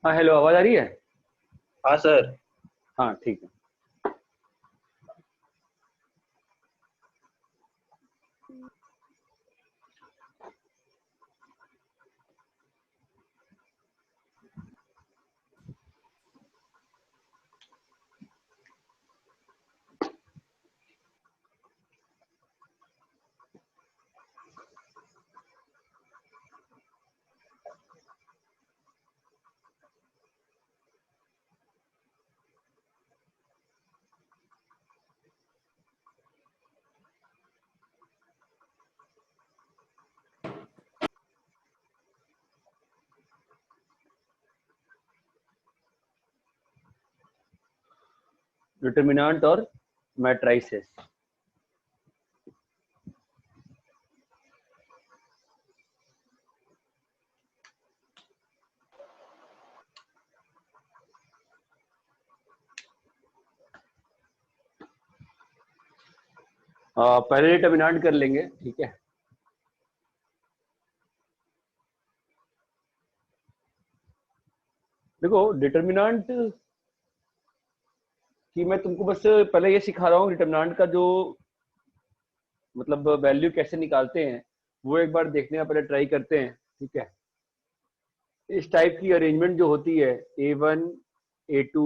हाँ हेलो, आवाज आ रही है? हाँ सर। हाँ ठीक है। डिटर्मिनेंट और मैट्रिसेस। पहले डिटर्मिनेंट कर लेंगे, ठीक है। देखो डिटर्मिनेंट कि मैं तुमको बस पहले ये सिखा रहा हूँ, डिटर्मिनेंट का जो मतलब वैल्यू कैसे निकालते हैं वो एक बार देखने का पहले ट्राई करते हैं, ठीक है। इस टाइप की अरेंजमेंट जो होती है A1 A2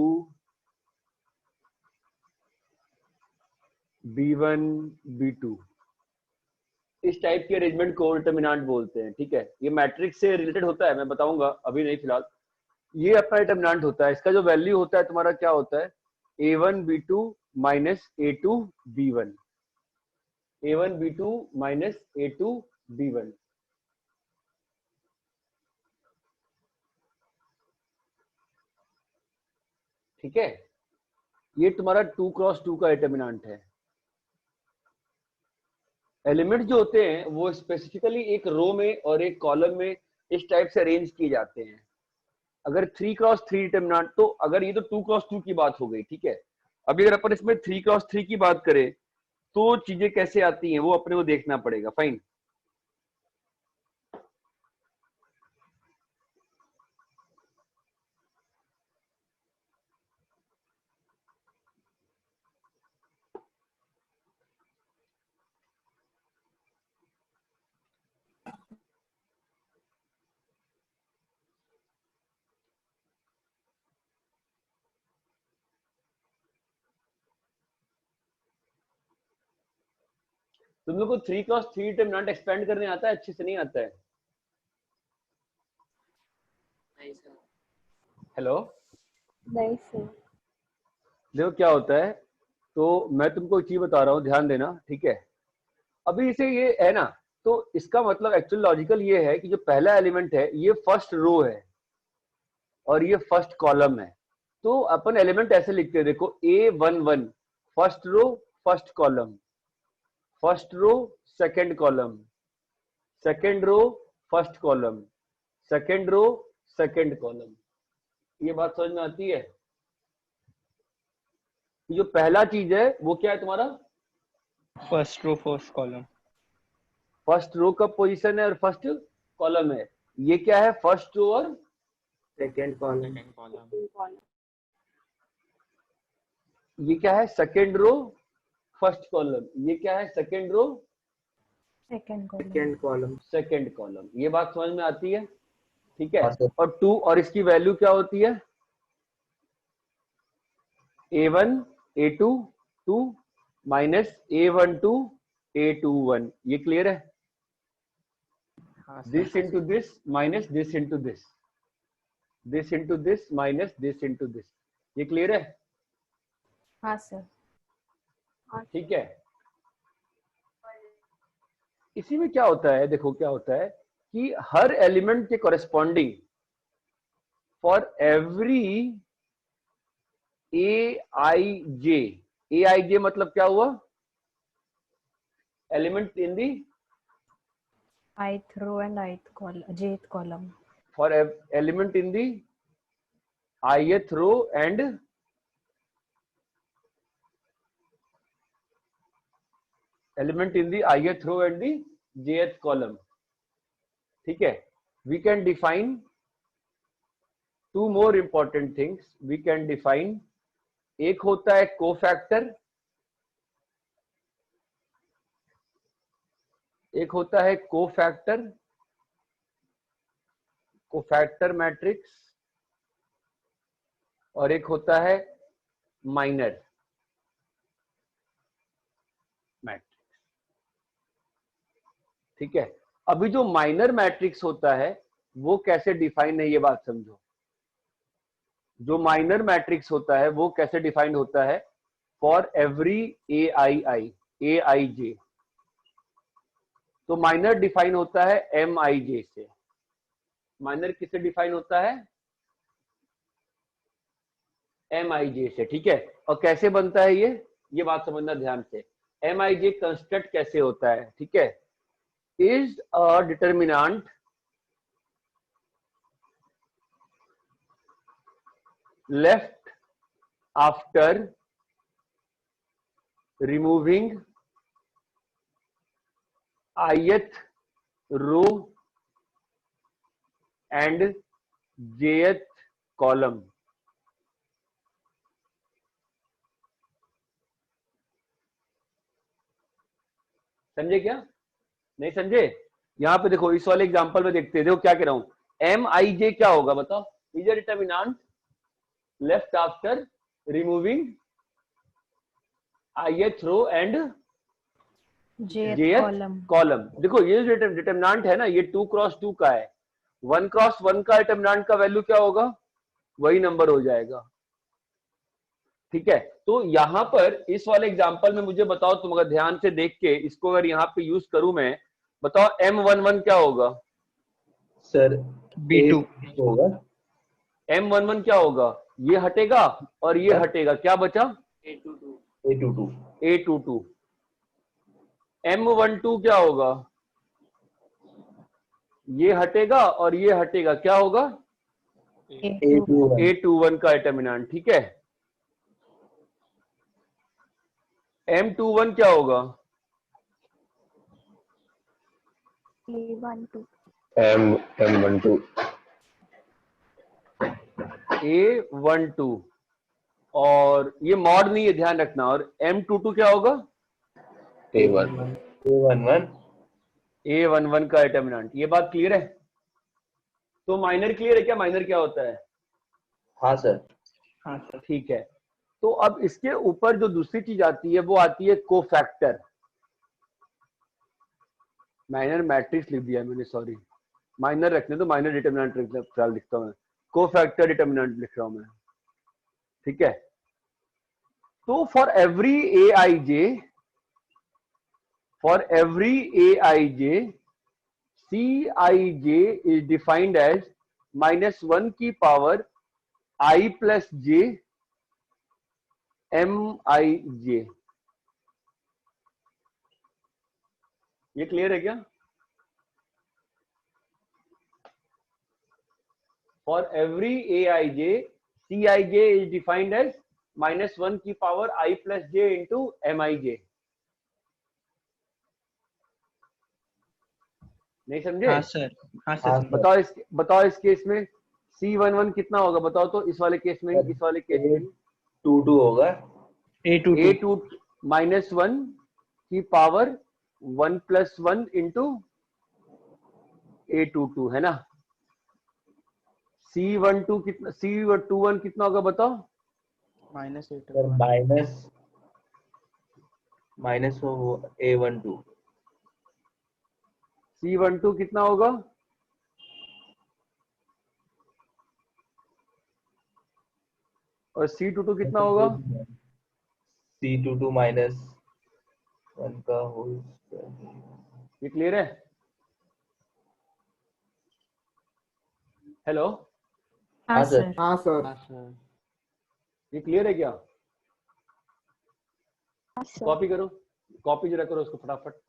B1 B2, इस टाइप की अरेंजमेंट को डिटर्मिनेंट बोलते हैं, ठीक है। ये मैट्रिक्स से रिलेटेड होता है, मैं बताऊंगा, अभी नहीं फिलहाल। ये अपना डिटर्मिनेंट होता है, इसका जो वैल्यू होता है तुम्हारा क्या होता है, A1 B2 minus A2 B1, A1 B2 minus A2 B1। ठीक है, ये तुम्हारा 2x2 का डिटर्मिनेंट है। एलिमेंट जो होते हैं वो स्पेसिफिकली एक रो में और एक कॉलम में इस टाइप से अरेंज किए जाते हैं। अगर 3x3 डिटर्मिनेंट, तो अगर ये तो 2x2 की बात हो गई, ठीक है। अभी अगर अपन इसमें 3x3 की बात करें तो चीजें कैसे आती हैं वो अपने को देखना पड़ेगा। फाइन, तुम लोग को 3x3 डिटर्मिनेंट एक्सपेंड करने आता है? अच्छे से नहीं आता है? नहीं सर। हेलो, नहीं सर। देखो क्या होता है, तो मैं तुमको एक चीज बता रहा हूँ, ध्यान देना, ठीक है। अभी इसे ये है ना, तो इसका मतलब एक्चुअल लॉजिकल ये है कि जो पहला एलिमेंट है ये फर्स्ट रो है और ये फर्स्ट कॉलम है। तो अपन एलिमेंट ऐसे लिखते हैं, देखो A11 first row first column, first row second column, second row first column, second row second column. ये बात समझ में आती है? जो पहला चीज है वो क्या है तुम्हारा, first row first column. First row का पोजीशन है और फर्स्ट कॉलम है। ये क्या है, फर्स्ट रो और सेकंड कॉलम। ये क्या है, सेकंड रो फर्स्ट कॉलम। ये क्या है, second row second column. Second column. ये बात समझ में आती है? ठीक है। हाँ सर। और 2, और इसकी वैल्यू क्या होती है, A1 A2 2 minus A12 A21। ये क्लियर है? हाँ this sir. Into this minus this into this, this into this minus this into this. ये क्लियर है? हाँ सर। ठीक है। इसी में क्या होता है, देखो क्या होता है कि हर एलिमेंट के corresponding for every A I J मतलब क्या हुआ, element in the ith row and ith column, jth column. For element in the ith row and element in the ith row and the jth column. ठीक है, we can define two more important things we can define. एक होता है cofactor, एक होता है cofactor, cofactor matrix, और एक होता है माइनर मैट्रिक्स. ठीक है. अभी जो माइनर मैट्रिक्स होता है वो कैसे डिफाइन है ये बात समझो. जो माइनर मैट्रिक्स होता है वो कैसे डिफाइंड होता है. फॉर एवरी ए आई जे. तो माइनर डिफाइन होता है एम आई जे से. माइनर किससे डिफाइन होता है? एम आई जे से. ठीक है. और कैसे बनता है ये बात समझना ध्यान से. एम आई जे कंस्ट्रक्ट कैसे होता है? ठीक है. Is a determinant left after removing ith row and jth column. समझे क्या? नहीं समझे? यहां पे देखो, इस वाले एग्जांपल में देखते हैं. देखो क्या कह रहा हूं. एम आई जे क्या होगा बताओ? Is a determinant left after removing ith row and jth jth column. Column. देखो ये जो डिटर्मिनेंट है ना, ये 2x2 का है. 1x1 का डिटर्मिनेंट का वैल्यू क्या होगा? वही नंबर हो जाएगा. ठीक है. तो यहां पर इस वाले एग्जांपल में मुझे बताओ, तुम अगर ध्यान से देख के इसको अगर यहाँ पे यूज करूं मैं, बताओ M11 क्या होगा? सर B2 होगा. M11 क्या होगा? ये हटेगा और ये हटेगा, क्या बचा? A22. A22. M12 क्या होगा? ये हटेगा और ये हटेगा, क्या होगा? A21. A21 का डिटर्मिनेंट. ठीक है. M21 क्या होगा? A12. M12. A12. और ये मॉड नहीं है, ध्यान रखना. और M22 क्या होगा? A11. A11 का डिटर्मिनेंट. ये बात क्लियर है? तो माइनर क्लियर है क्या? माइनर क्या होता है? हाँ सर. हाँ सर. ठीक है. तो अब इसके ऊपर जो दूसरी चीज आती है वो आती है कोफैक्टर. माइनर मैट्रिक्स लिख दिया मैंने, सॉरी. माइनर रखने तो माइनर डिटर्मिनेंट लिखता हूं मैं. कोफैक्टर डिटर्मिनेंट लिख रहा हूं मैं. ठीक है. तो for every A I j, for every A I j, c i j is defined as -1 की power i plus j m i j. ये क्लियर है क्या? For every A I j, c i j is defined as -1 की power i plus j into m i j. नहीं समझे? हाँ sir. हाँ sir. बताओ इस केस में C11 कितना होगा बताओ तो. इस वाले केस में, इस वाले केस में 22 होगा. A22 A2 -1 की पावर 1 + 1 इंटू A22 है ना. C12 कितना, C21 कितना होगा बताओ? -8 सर माइनस हो A12. C12 कितना होगा? और C22 कितना होगा? C22 -1 का होल स्क्वायर. ये क्लियर है? हेलो, हाँ हाँ सर. सर. हाँ सर. हाँ सर. ये क्लियर है क्या? हाँ सर. कॉपी करो, कॉपी जरा करो उसको फटाफट.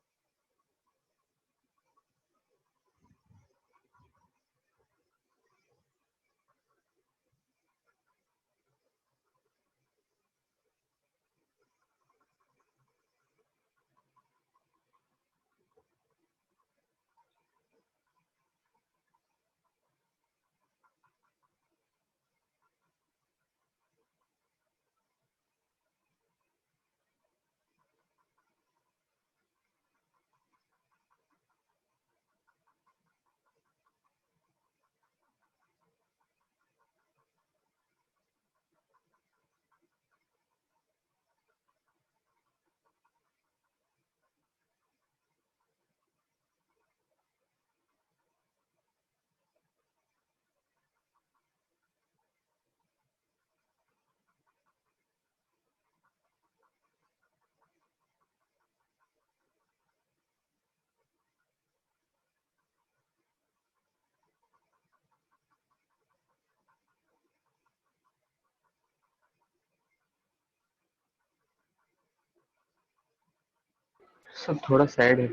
सब थोड़ा सैड है।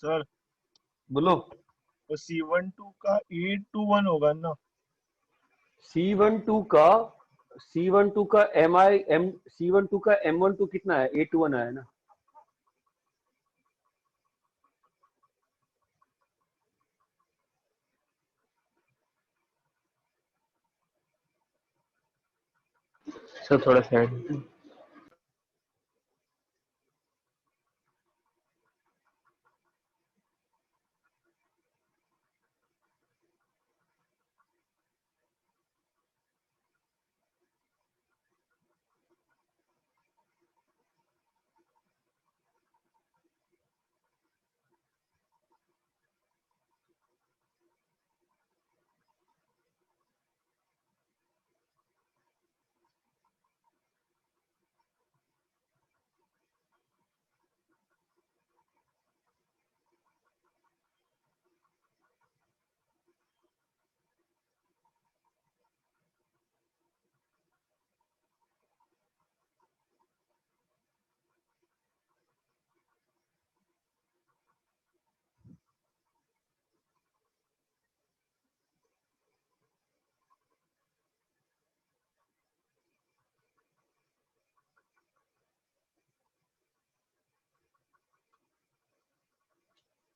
सर बोलो। वो C12 का 821 होगा ना? C12 का C12 का M12 कितना है? 821 आया ना। सब थोड़ा सैड है।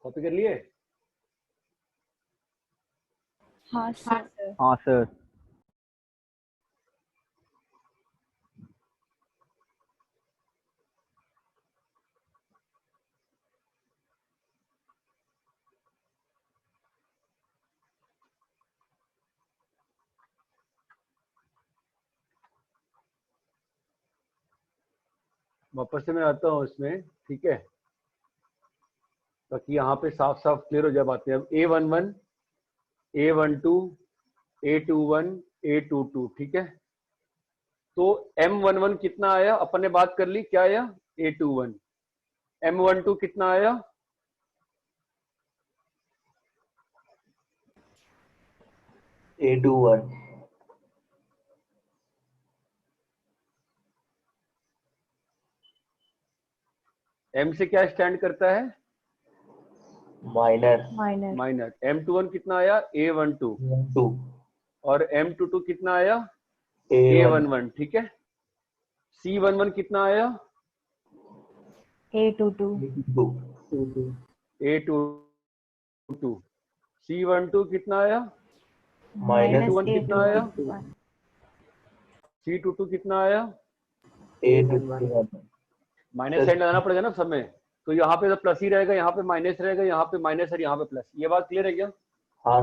कॉपी कर लिए? हाँ सर। हाँ सर। वापस से मैं आता हूँ इसमें, ठीक है, ताकि यहाँ पे साफ साफ क्लियर हो जाए बातें। अब A11, A12, A21, A22, ठीक है। तो M11 कितना आया? अपन ने बात कर ली, क्या आया? A21। M12 कितना आया? A21 M से क्या स्टैंड करता है? Minor minor. माइनर। M21 कितना आया? A12। 2 और M22 कितना आया? A1 A11, ठीक है। C11 कितना आया? A22। 2 A22। C12 कितना आया? माइनस A21 कितना आया? A21। C22 कितना आया? A21 माइनस साइन लगाना पड़ेगा ना सब में, तो यहाँ पे तो प्लस ही रहेगा, यहाँ पे माइनस रहेगा, यहाँ पे माइनस और यहाँ पे प्लस। ये बात क्लियर है क्या? हाँ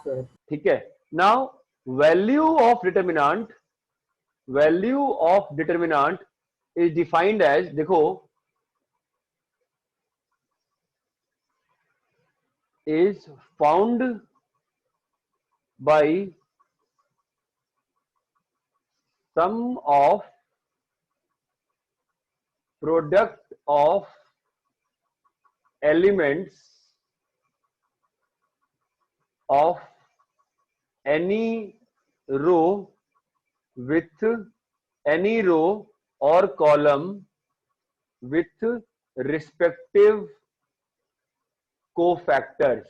सर ठीक है। Now value of determinant is defined as, देखो, is found by sum of product of elements of any row with any row or column with respective cofactors.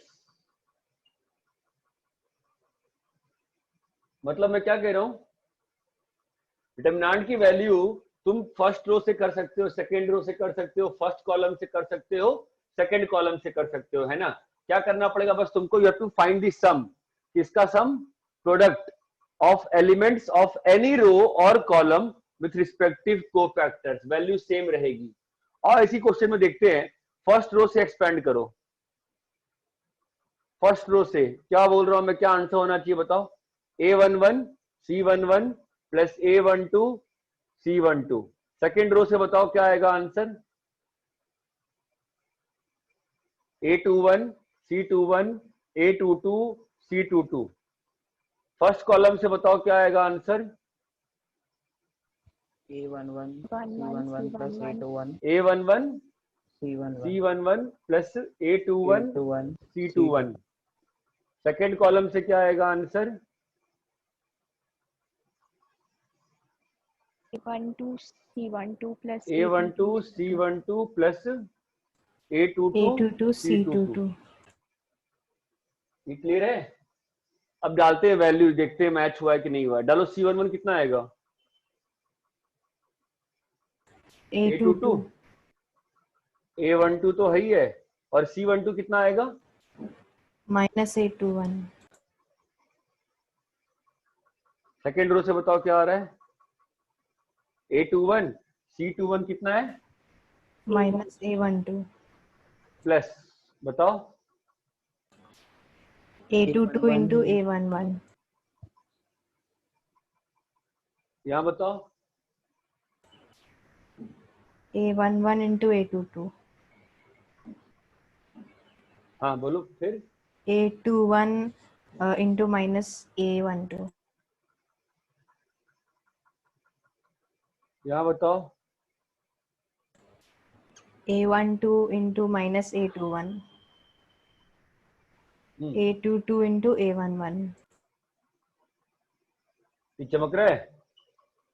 मतलब मैं क्या कह रहा हूं, डिटरमिनेंट की वैल्यू तुम फर्स्ट रो से कर सकते हो, सेकेंड रो से कर सकते हो, फर्स्ट कॉलम से कर सकते हो, सेकेंड कॉलम से कर सकते हो, है ना। क्या करना पड़ेगा बस तुमको, you have to find the sum, किसका sum, product of elements of any row और column with respective cofactors, value same रहेगी। और इसी क्वेश्चन में देखते हैं, फर्स्ट रो से एक्सपेंड करो, फर्स्ट रो से क्या बोल रहा हूं मैं, क्या आंसर होना चाहिए बताओ, A11 C11 plus A12 C12। Second row से बताओ क्या आएगा answer, A21 C21 A22 C22। First column से बताओ क्या आएगा answer, A11 1 C11 plus A21 A11 C11 C11 plus A21 A21 C21। Second column से क्या आएगा answer, A12 C12 plus A12 C12 plus A22 A22 C22। C22। ये clear है। अब डालते हैं वैल्यू, देखते हैं मैच हुआ है कि नहीं हुआ है। डालो C11 कितना आएगा, A22 A12 तो है ही है, और C12 कितना आएगा, minus A21 सेकेंड रो से बताओ क्या आ रहा है, A21 C21 कितना है, minus A12 प्लस बताओ A22 into A11 यहां बताओ, A11 into A22 हाँ बोलो फिर, A21 into minus A12 यहां बताओ, A12 into minus A21 A22 into A11। ये चमक रहा है।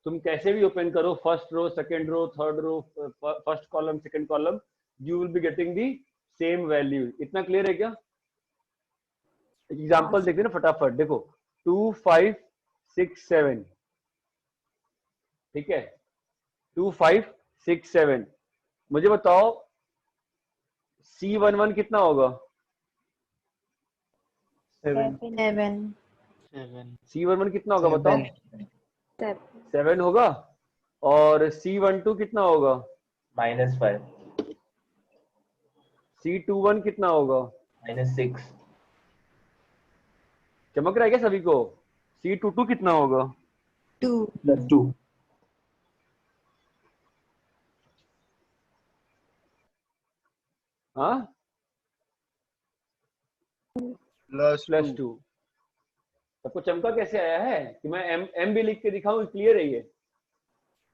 तुम कैसे भी ओपन करो, first row second row third row, first column second column, you will be getting the same value. इतना क्लियर है क्या। एग्जाम्पल देखते ना फटाफट, देखो 2 5 6 7, ठीक है, 2 5 6 7। मुझे बताओ C11 कितना होगा, 7 C11 कितना होगा बताओ, 7 7 होगा, और C12 कितना होगा, -5 C21 कितना होगा, -6 चमक रहा है क्या सभी को। C22 कितना होगा, 2 +2 हाँ +2 +2। सबको चमका कैसे आया है कि मैं एम भी लिख के दिखाऊं, क्लियर है ये,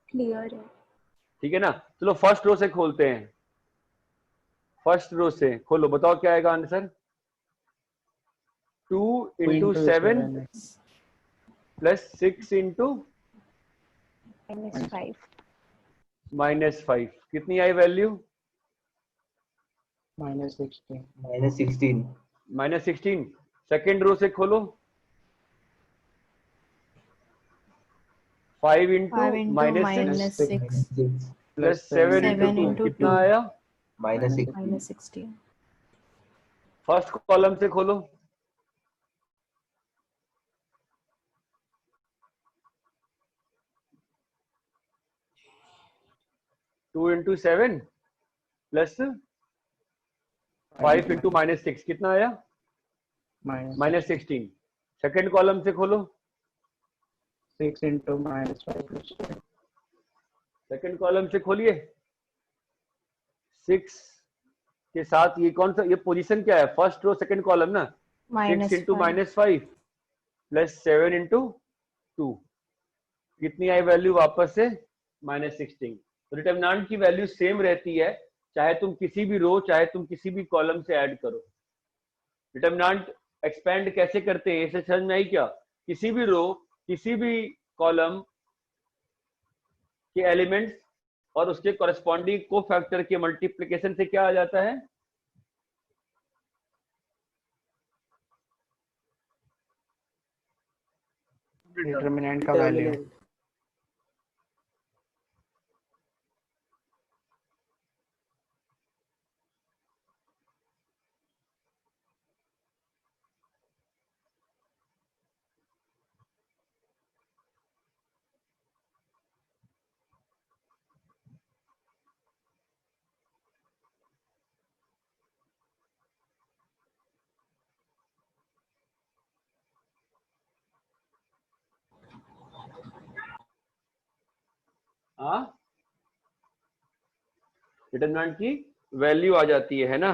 क्लियर है। ठीक है ना। चलो फर्स्ट रो से खोलते हैं, फर्स्ट रो से खोलो, बताओ क्या आएगा आंसर, 2 into 7 प्लस 6 into -5 कितनी आई वैल्यू, -16 -16 -16। सेकेंड रो से खोलो, 5 into5 into -6 -6 plus 7 into 2 into कितना 2 आया, -16 -16 फर्स्ट कॉलम से खोलो, 2 into 7 प्लस 5 into -6 कितना आया, -16। सेकेंड कॉलम से खोलो, 6 into -5 सेकेंड कॉलम से खोलिए, 6 के साथ ये कौन सा, ये पोजीशन क्या है, फर्स्ट रो सेकेंड कॉलम ना, 6 into -5 प्लस 7 into 2 कितनी आई वैल्यू वापस से, -16। तो डिटरमिनेंट की वैल्यू सेम रहती है, चाहे तुम किसी भी रो चाहे तुम किसी भी कॉलम से ऐड करो। डिटरमिनेंट एक्सपेंड कैसे करते हैं इसे समझ में आई क्या, किसी भी रो किसी भी कॉलम के एलिमेंट्स और उसके कॉरेस्पॉन्डिंग कोफैक्टर के मल्टीप्लिकेशन से क्या आ जाता है, डिटर्मिनेंट का वैल्यू हाँ, डिटरमिनेंट की वैल्यू आ जाती है ना।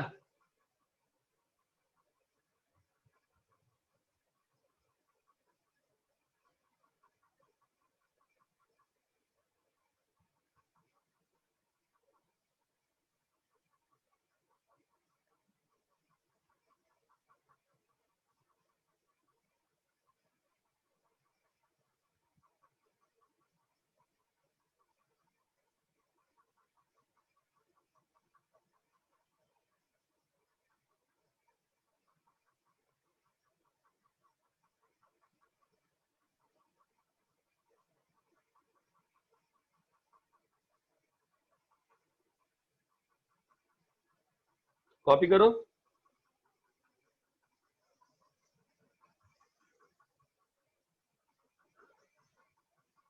कॉपी करो।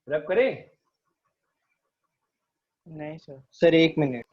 रैप करें। नहीं सर। Sir 1 minute.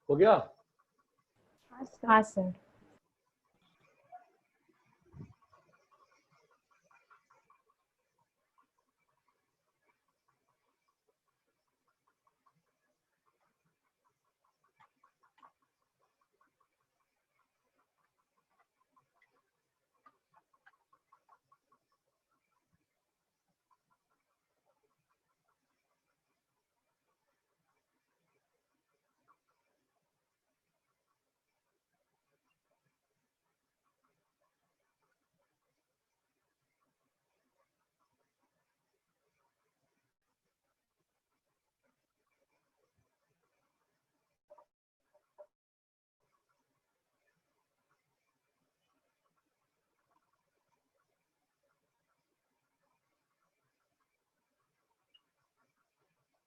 हो गया। हाँ सर।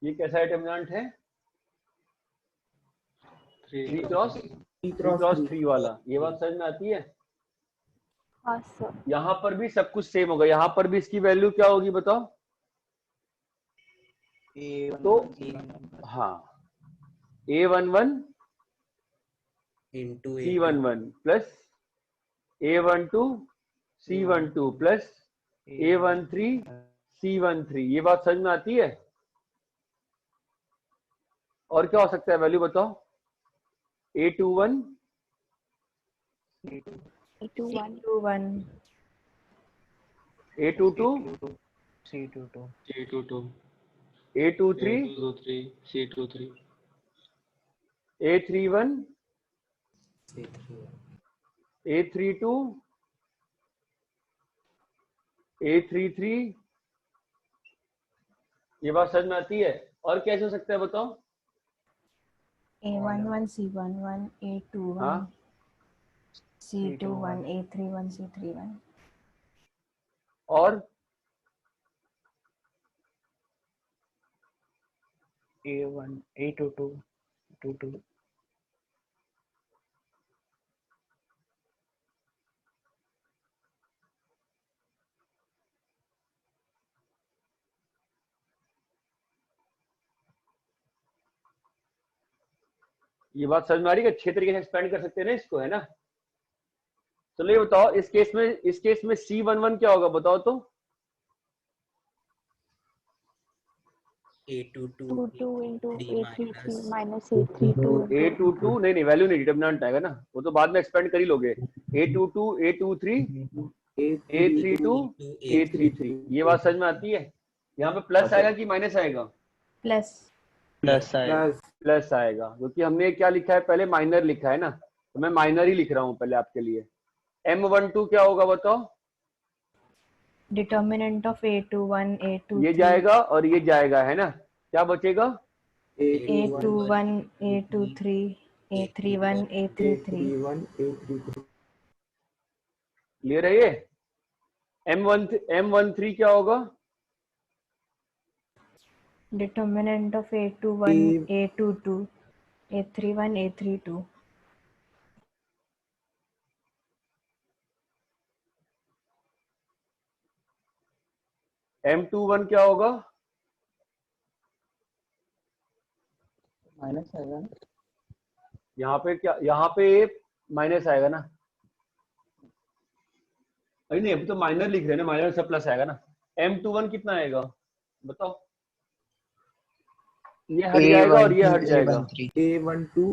ये कैसा डिटर्मिनेंट है? 3 क्रॉस 3 वाला। ये बात समझ में आती है? हाँ सर। यहाँ पर भी सब कुछ सेम होगा, यहाँ पर भी इसकी वैल्यू क्या होगी बताओ? तो हाँ, A11 into C11 plus A12 C12 plus A13 C13। ये बात समझ में आती है? और क्या हो सकता है वैल्यू बताओ? A21 A21 A22 C22 C22 A23 A23 C23 A31 C31 A32 A33। ये बात समझ में आती है? और कैसे हो सकता है बताओ? A11 C11 A21 हाँ, C21 A31 C31 और A1 A22 22 ये बात समझ में आ रही है कि अच्छे तरीके से एक्सपेंड कर सकते हैं ना इसको, है ना? चलो ये बताओ, इस केस में C11 क्या होगा बताओ तो? A22 22 into A33 A33 minus minus A32 A22 नहीं वैल्यू नहीं, डिटरमिनेंट आएगा ना, वो तो बाद में एक्सपेंड कर ही लोगे। A22 A23 A32 A33। ये बात समझ में आती है? यहाँ पे प्लस आएगा कि माइनस आएगा? plus प्लस आएगा। प्लस आएगा, क्योंकि हमने क्या लिखा है पहले? माइनर लिखा है ना, तो मैं माइनर ही लिख रहा हूँ पहले आपके लिए। M12 क्या होगा बताओ? determinant of A21 ये A23 जाएगा और ये जाएगा, है ना? क्या बचेगा? A21 A23 A31 A33 clear है ये? M13 क्या होगा? determinant of A21 A22 A31 A32 M21 क्या होगा? माइनस आएगा ना? यहाँ पे क्या, यहाँ पे माइनस आएगा ना? अरे नहीं, अभी तो माइनर लिख रहे हैं ना, माइनर से प्लस आएगा ना। M21 कितना आएगा बताओ? ये हट जाएगा और ये हट जाएगा। A12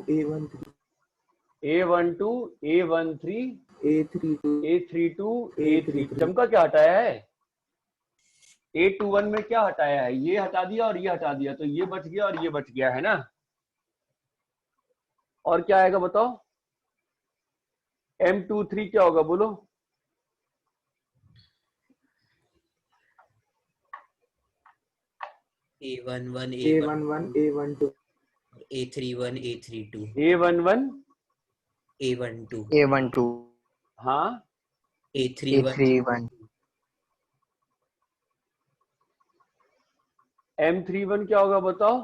A13 A32 A32। चमका क्या हटाया है? A21 में क्या हटाया है? ये हटा दिया और ये हटा दिया, तो ये बच गया और ये बच गया, है ना? और क्या आएगा बताओ? M23 क्या होगा बोलो? A11 A12 A31 A32 A11 A12 हाँ, A31 M31 क्या होगा बताओ?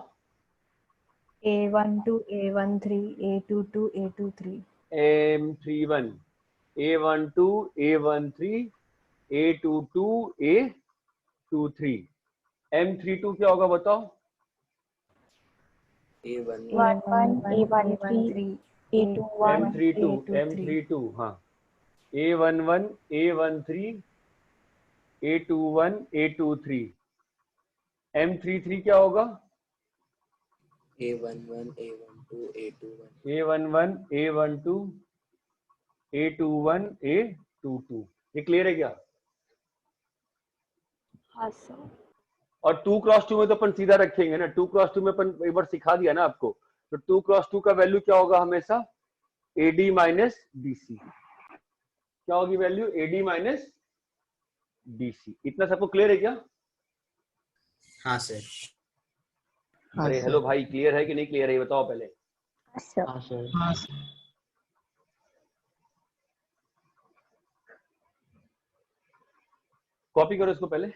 A12 A13 A22 A23 M31 A12 A13 A22 A23। M32 क्या होगा बताओ? A11 A13 A21 M32 A23 M32 हाँ, A11 A13 A21 A23। M33 क्या होगा? A11 A12 A21 A11 A12 A21 A22। ये क्लियर है क्या? हाँ सर। और 2 क्रॉस 2 में तो अपन सीधा रखेंगे ना, 2 क्रॉस 2 में अपन एक बार सिखा दिया ना आपको, तो 2 क्रॉस 2 का वैल्यू क्या होगा हमेशा? AD minus BC। क्या होगी वैल्यू? AD minus BC। इतना सबको क्लियर है क्या? हाँ सर अरे हेलो भाई, क्लियर है कि नहीं क्लियर है, ये बताओ पहले। हाँ सर। कॉपी करो इसको पहले।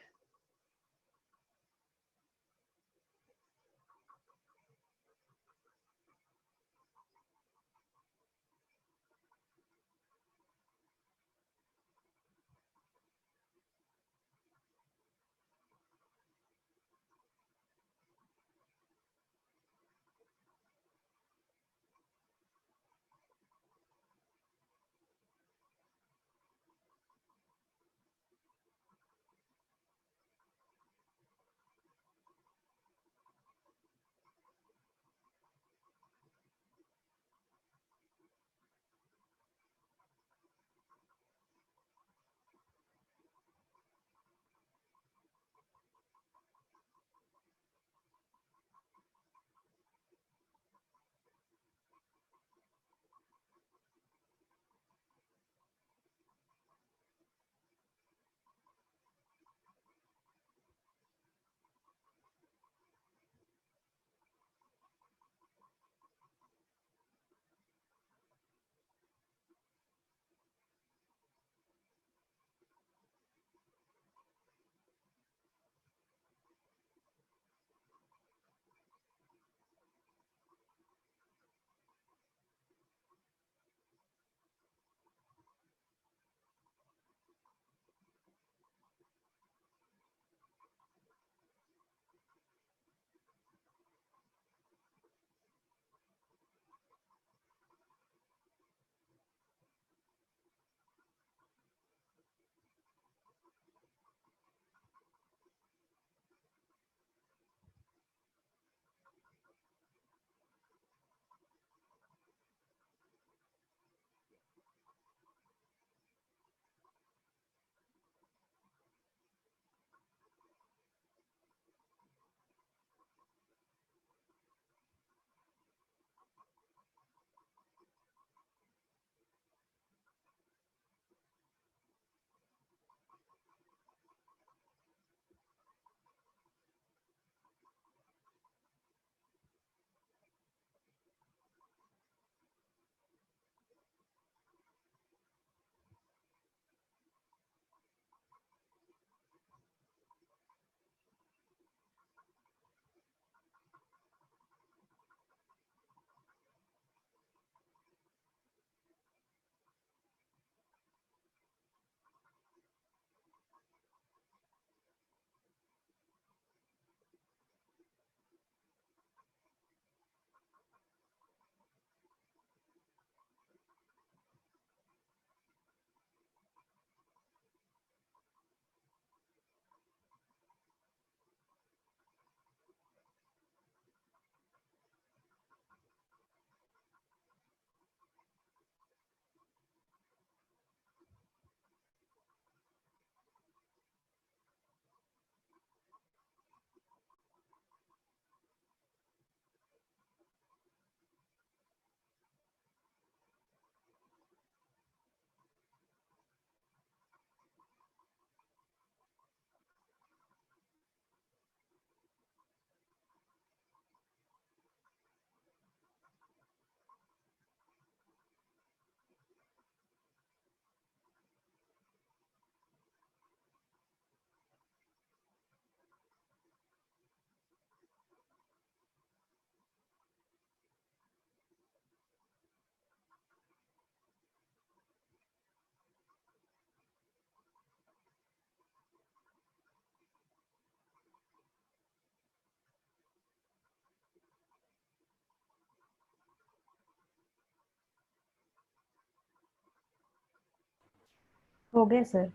हो गया सर।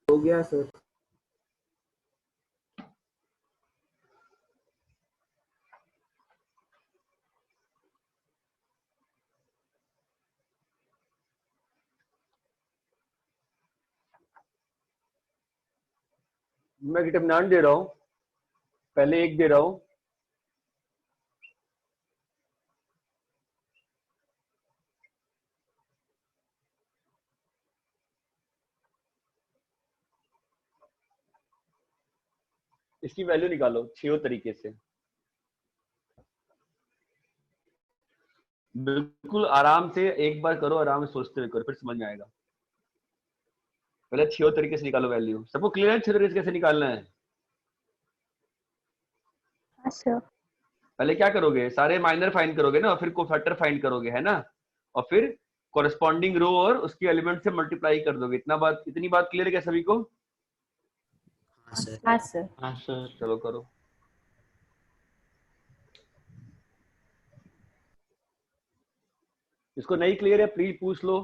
हो गया सर। मैं डिटरमिनेंट दे रहा हूँ, पहले 1 दे रहा हूँ, इसकी वैल्यू निकालो 6 तरीके से। बिल्कुल आराम से एक बार करो, आराम से सोचते हुए करो, फिर समझ में आएगा। पहले 6 तरीके से निकालो वैल्यू। सबको क्लियर है 6 तरीके से कैसे निकालना है? हाँ सर। पहले क्या करोगे, सारे माइनर फाइंड करोगे ना, और फिर कोफैक्टर फाइंड करोगे, है ना, और फिर कॉरेस्पॉन्डिंग रो और उसके एलिमेंट से मल्टीप्लाई कर दोगे। इतनी बात क्लियर है क्या सभी को? हाँ सर। हाँ सर। हाँ सर। चलो करो। इसको नहीं क्लियर है प्लीज पूछ लो।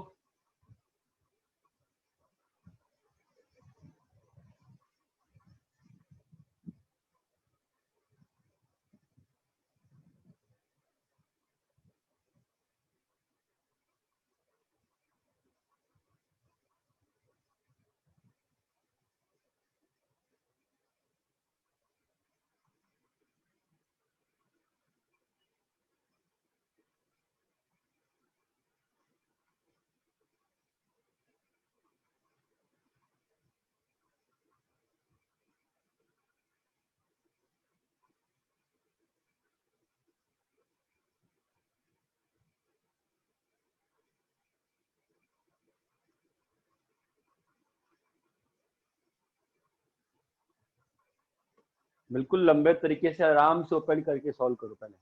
बिल्कुल लंबे तरीके से आराम से ओपन करके सॉल्व करो पहले।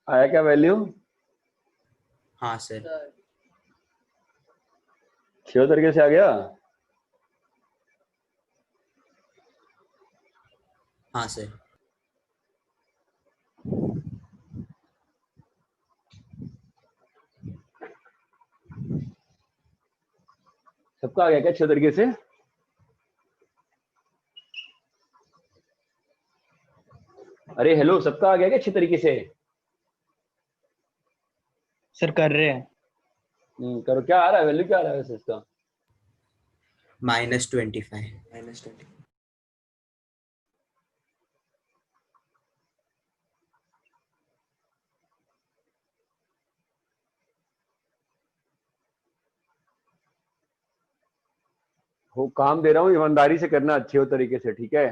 आया क्या वैल्यू? हाँ सर। 6 तरीके से आ गया। हाँ सर। सबका आ गया क्या 6 तरीके से? अरे हेलो, सबका आ गया क्या 6 तरीके से? सर कर रहे हैं। करो। क्या आ रहा है वैल्यू, क्या आ रहा है वैसे इसका? -25। वो काम दे रहा हूँ, ईमानदारी से करना अच्छे हो तरीके से, ठीक है?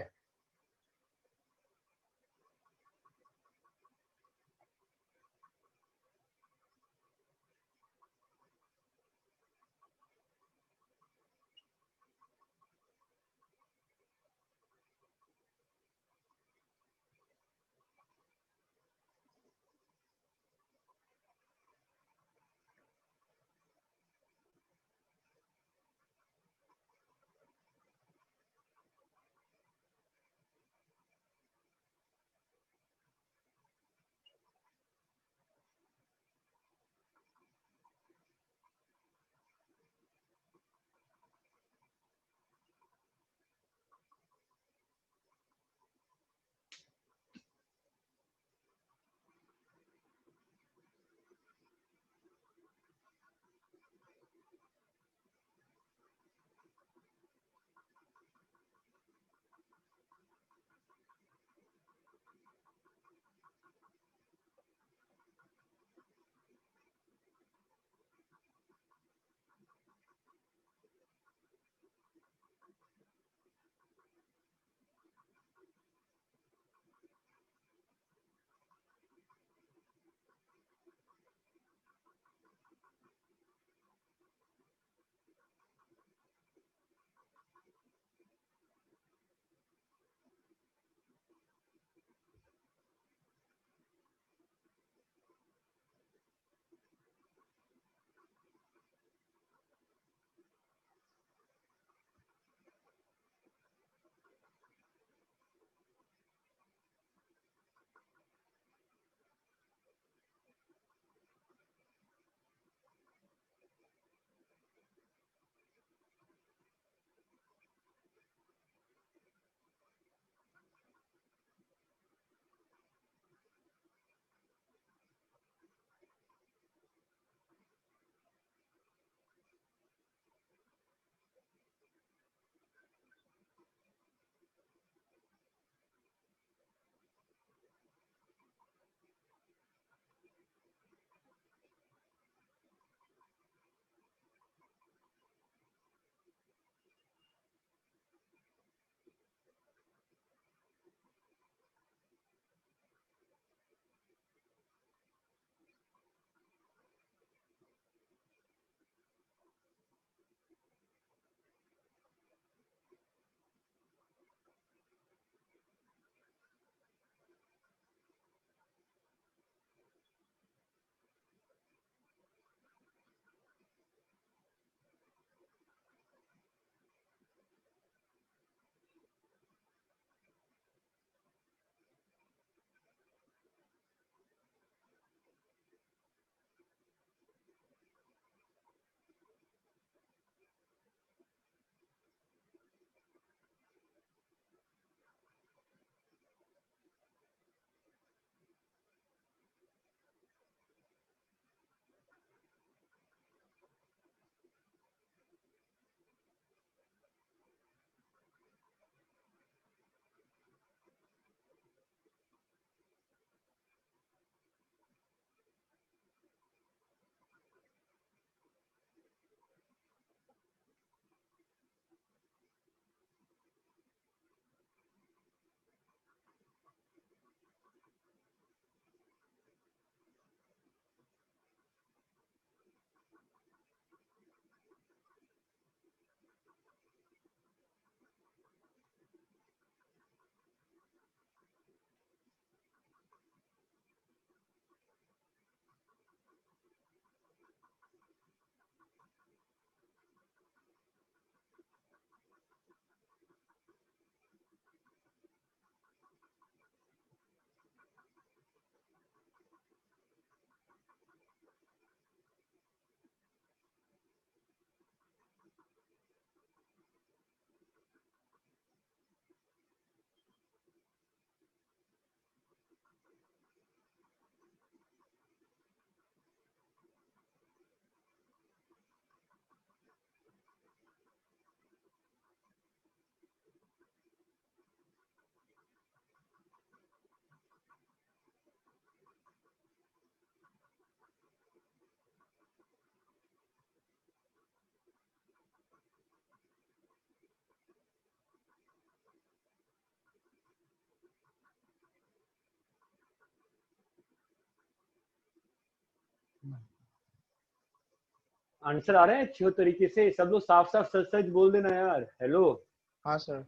आंसर आ रहे हैं अच्छे तरीके से? सब लोग साफ साफ सच सच बोल देना यार। हेलो, हाँ सर।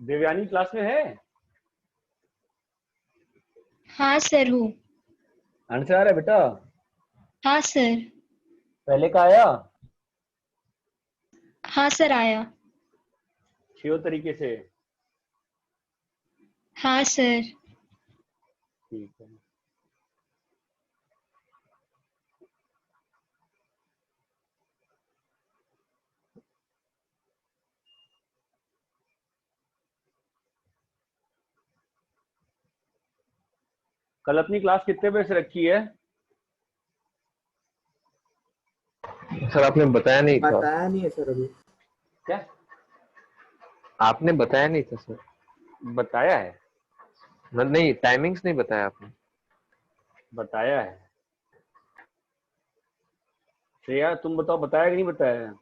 देवयानी क्लास में है? हाँ सर हूँ। आंसर आ रहा है बेटा? हाँ सर। पहले का आया? हाँ सर आया। अच्छे तरीके से? हाँ सर। ठीक है। कल अपनी क्लास कितने बजे से रखी है? सर आपने बताया नहीं था। बताया नहीं है सर अभी। क्या आपने बताया नहीं था सर। बताया है? मतलब नहीं, टाइमिंग्स नहीं बताया आपने। बताया है। श्रेया तुम बताओ, बताया कि नहीं बताया?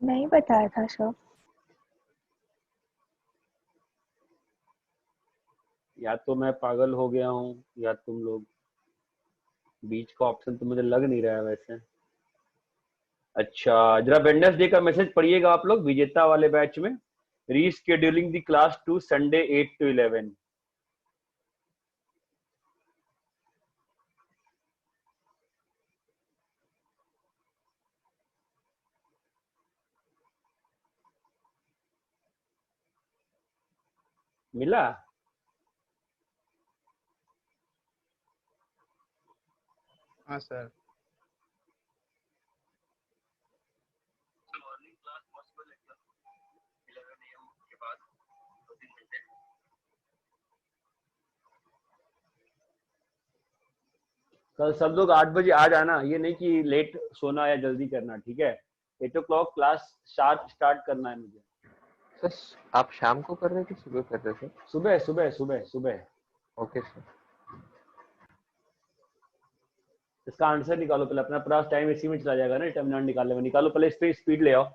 नहीं बताया था सर। या तो मैं पागल हो गया हूँ या तुम लोग। बीच का ऑप्शन तो मुझे लग नहीं रहा है वैसे। अच्छा, जरा वेडनेसडे का मैसेज पढ़िएगा आप लोग विजेता वाले बैच में। Rescheduling the class to Sunday 8 to 11। मिला? हाँ सर। कल सब लोग 8 बजे आ जाना, ये नहीं कि लेट सोना या जल्दी करना, ठीक है? 8 o'clock क्लास शार्प स्टार्ट करना है मुझे। सर आप शाम को कर रहे थे सुबह कर रहे थे? सुबह सुबह सुबह सुबह। Okay sir. इसका आंसर निकालो पहले, अपना पूरा टाइम इसी में चला जाएगा ना डिटर्मिनेंट निकालने में। निकालो पहले, इस पे स्पीड ले आओ।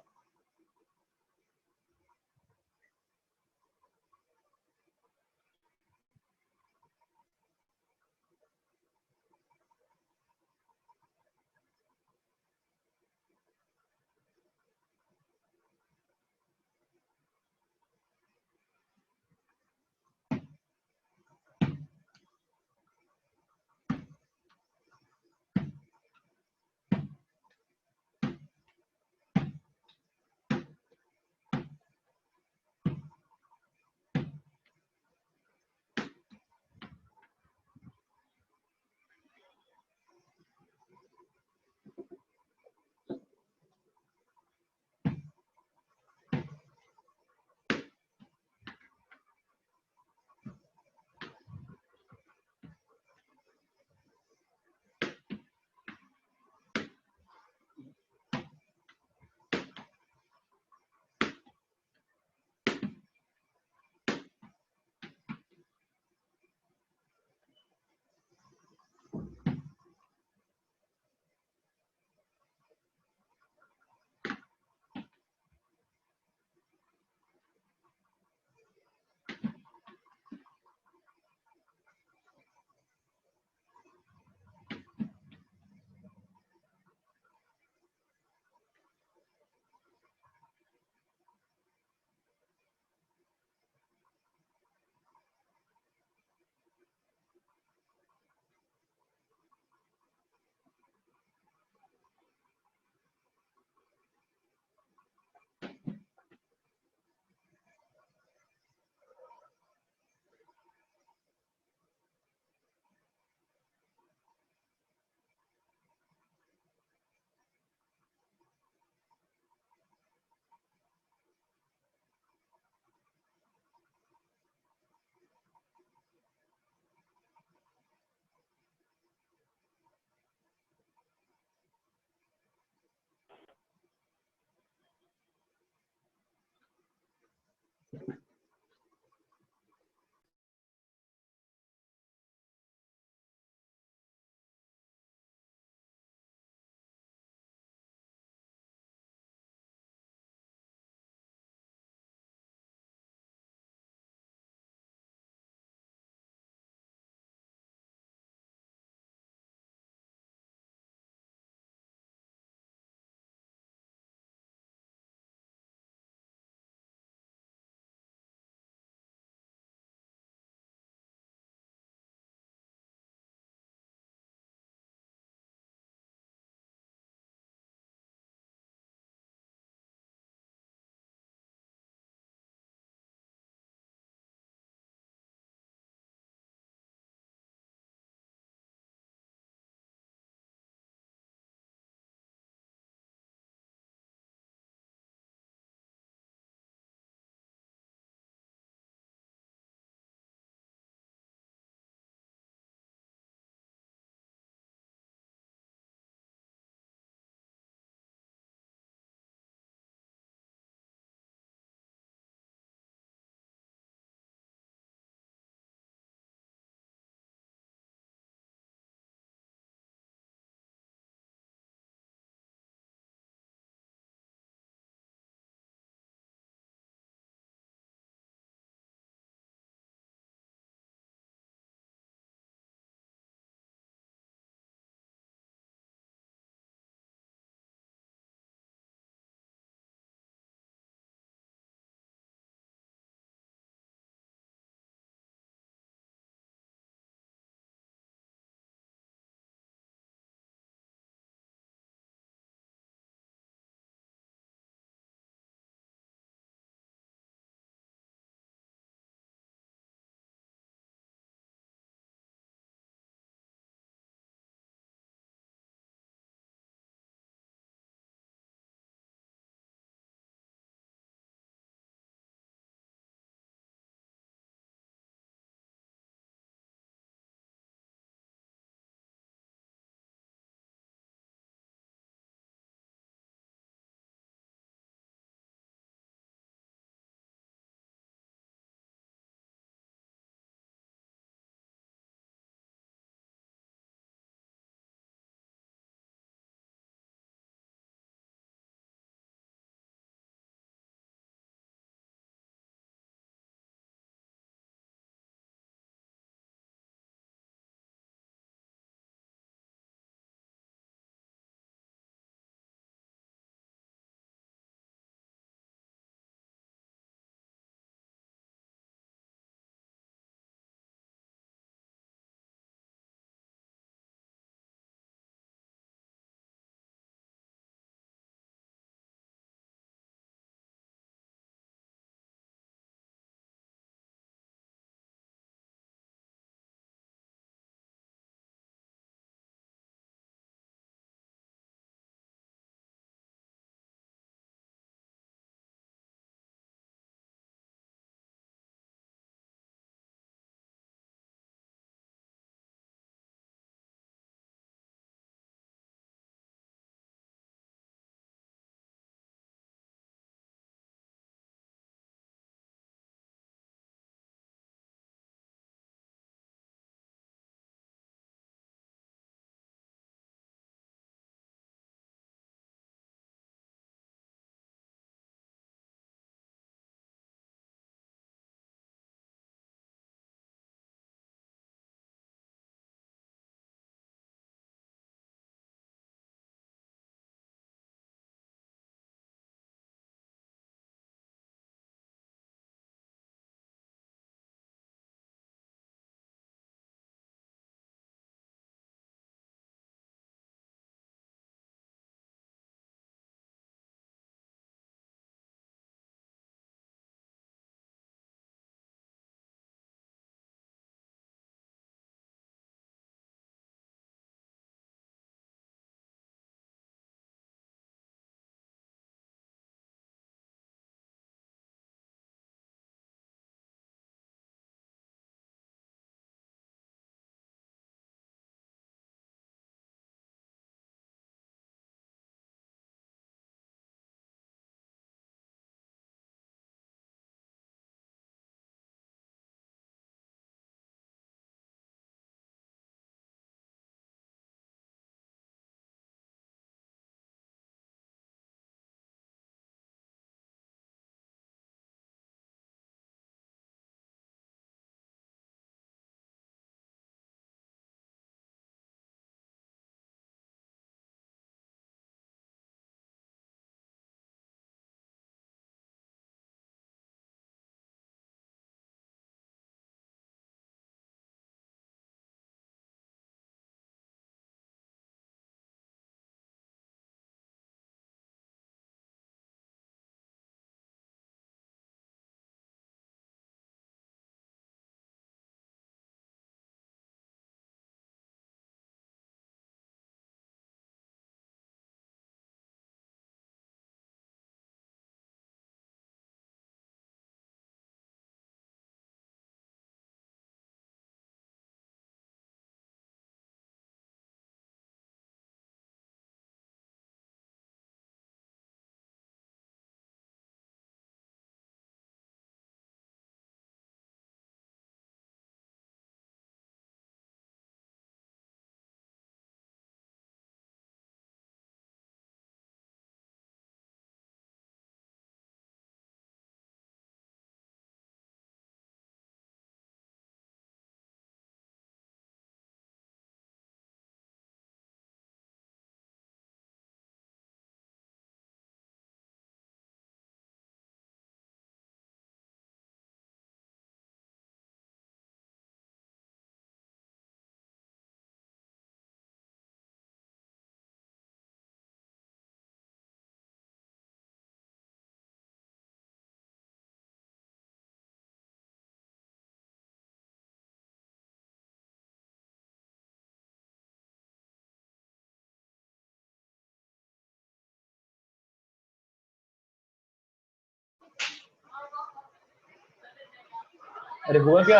अरे हुआ क्या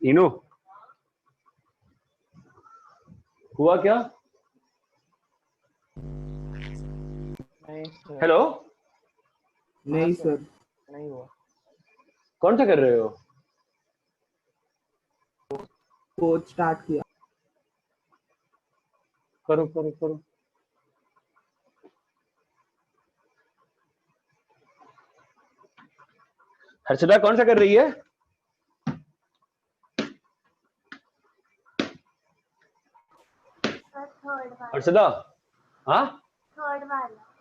इनो, हुआ क्या? हेलो, नहीं सर, कौन सा कर रहे हो? कोच स्टार्ट किया। करो करो करो। हर्षदा कौन सा कर रही है? हर्षदा, हाँ थर्ड वाला।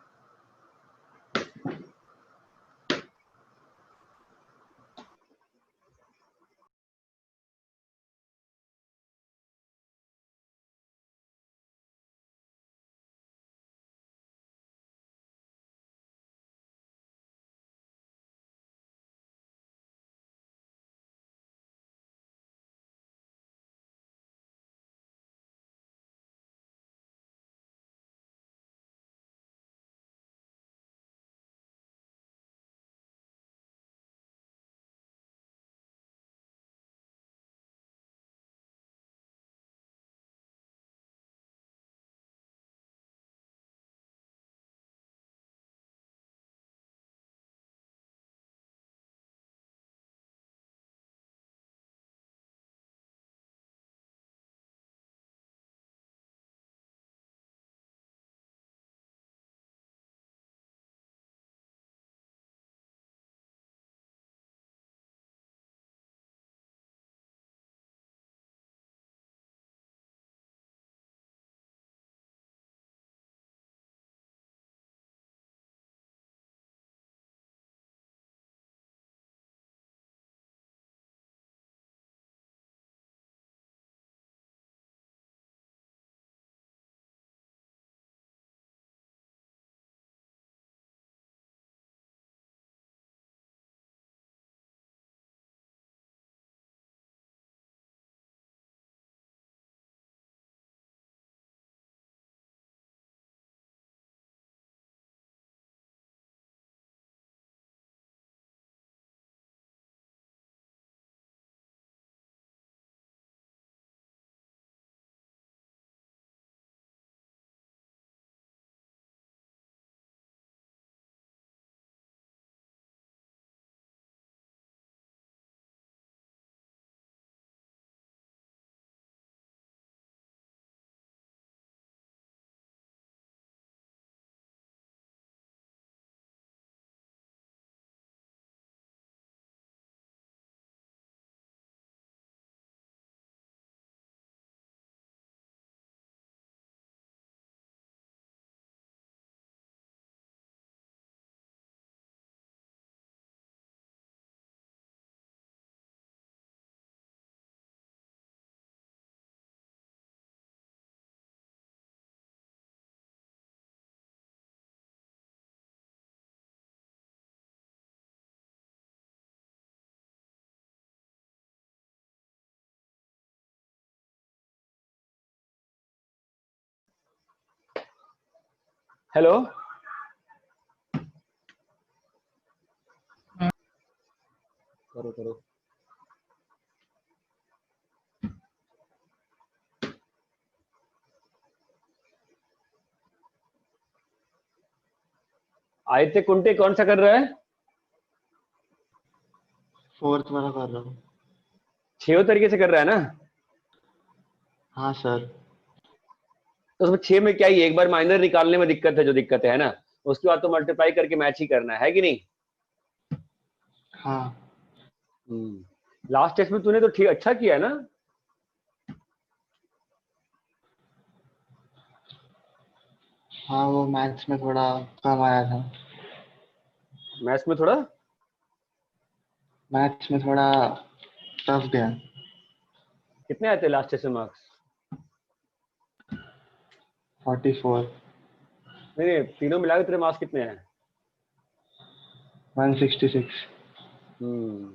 हेलो, करो करो। आदित्य कुंटे कौन सा कर रहा है? फोर्थ वाला कर रहा हूँ। 6 तरीके से कर रहा है ना? हाँ सर। तो उसमें 6 में क्या ही एक बार माइनर निकालने में दिक्कत है, जो दिक्कत है ना, उसके बाद तो मल्टीप्लाई करके मैच ही करना है कि नहीं? हाँ लास्ट टेस्ट में तूने तो ठीक अच्छा किया है ना? हाँ, वो मैथ्स में थोड़ा कम आया था। मैथ्स में थोड़ा टफ गया। कितने आए थे लास्ट टेस्ट में मार्क्स? 44, नहीं नहीं, तीनों मिला के तेरे मार्क्स कितने हैं? 166। हम्म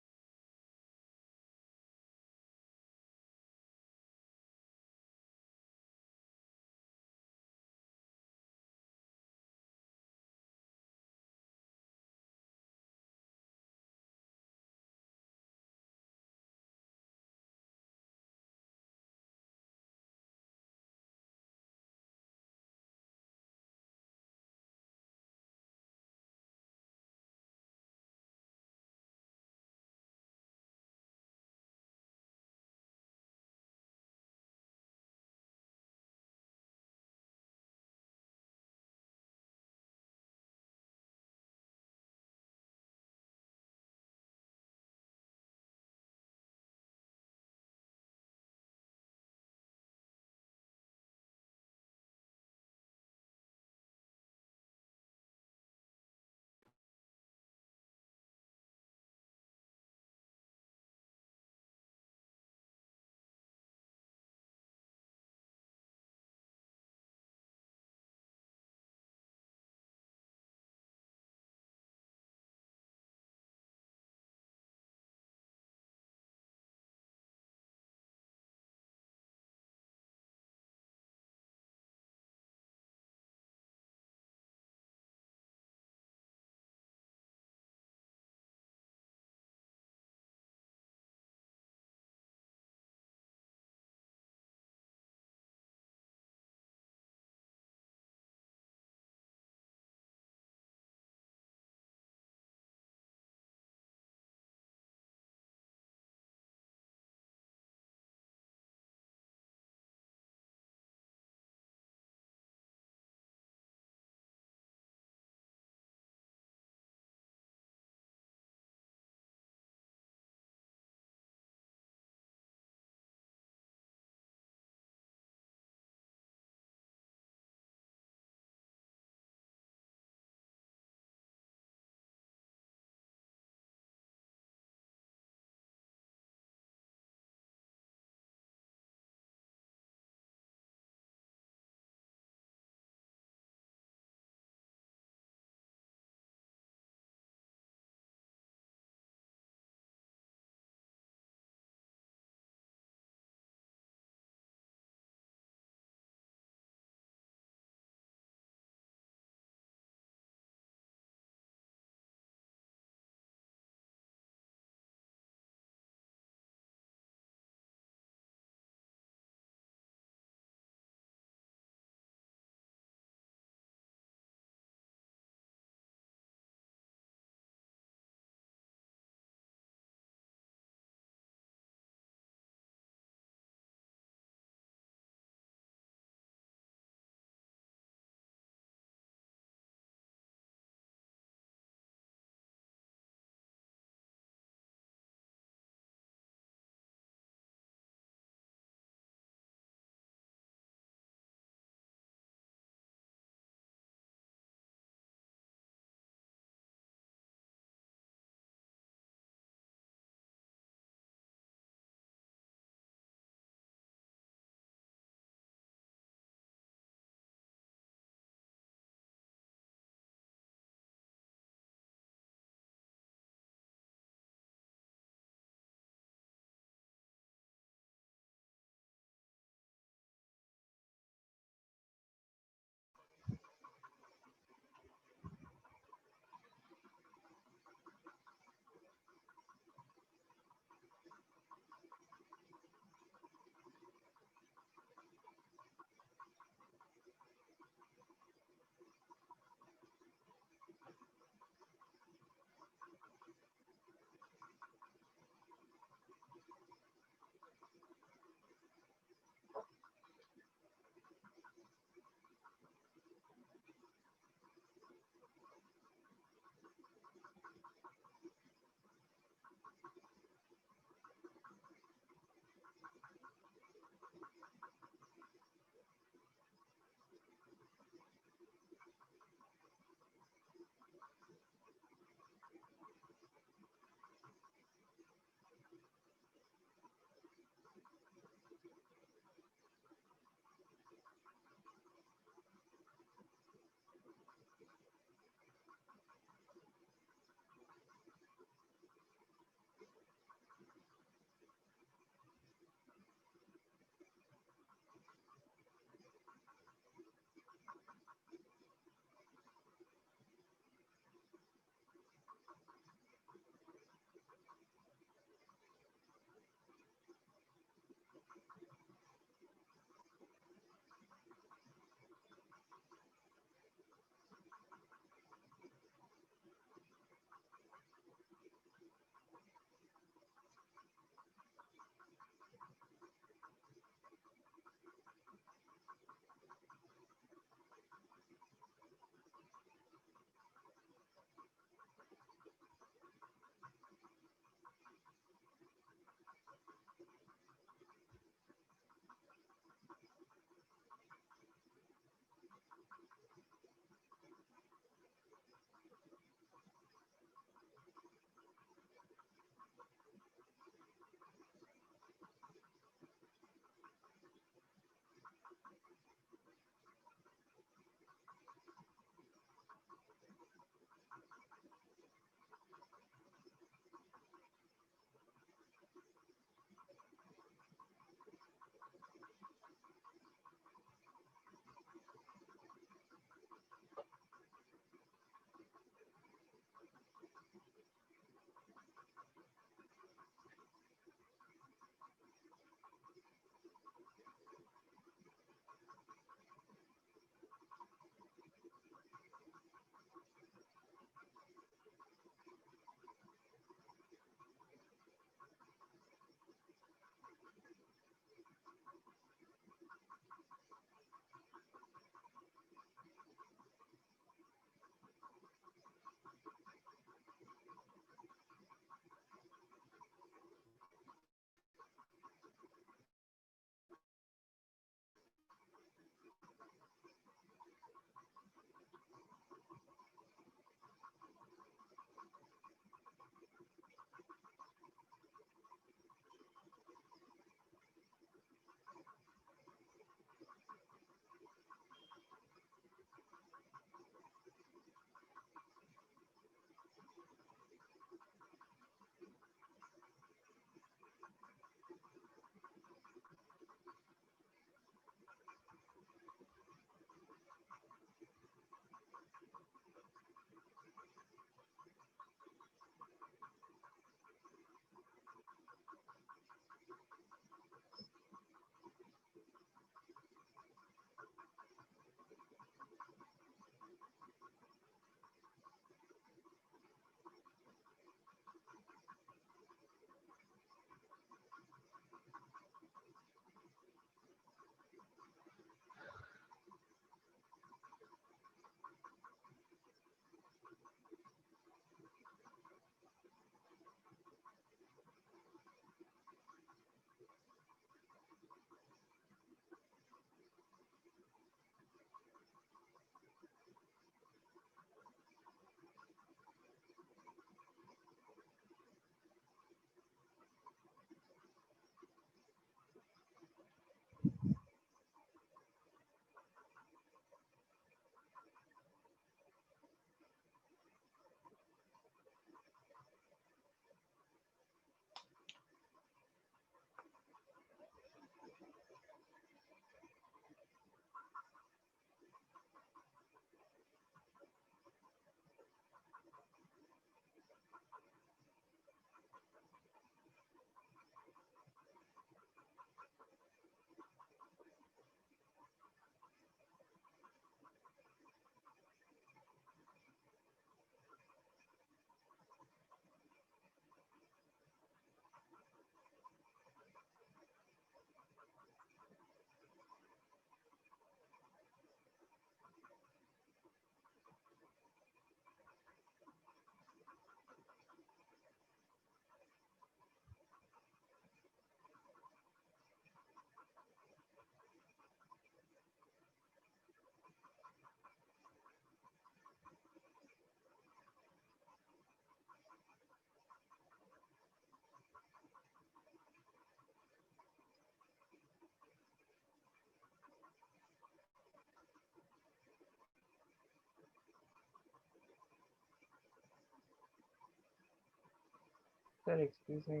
सर एक्सक्यूज मी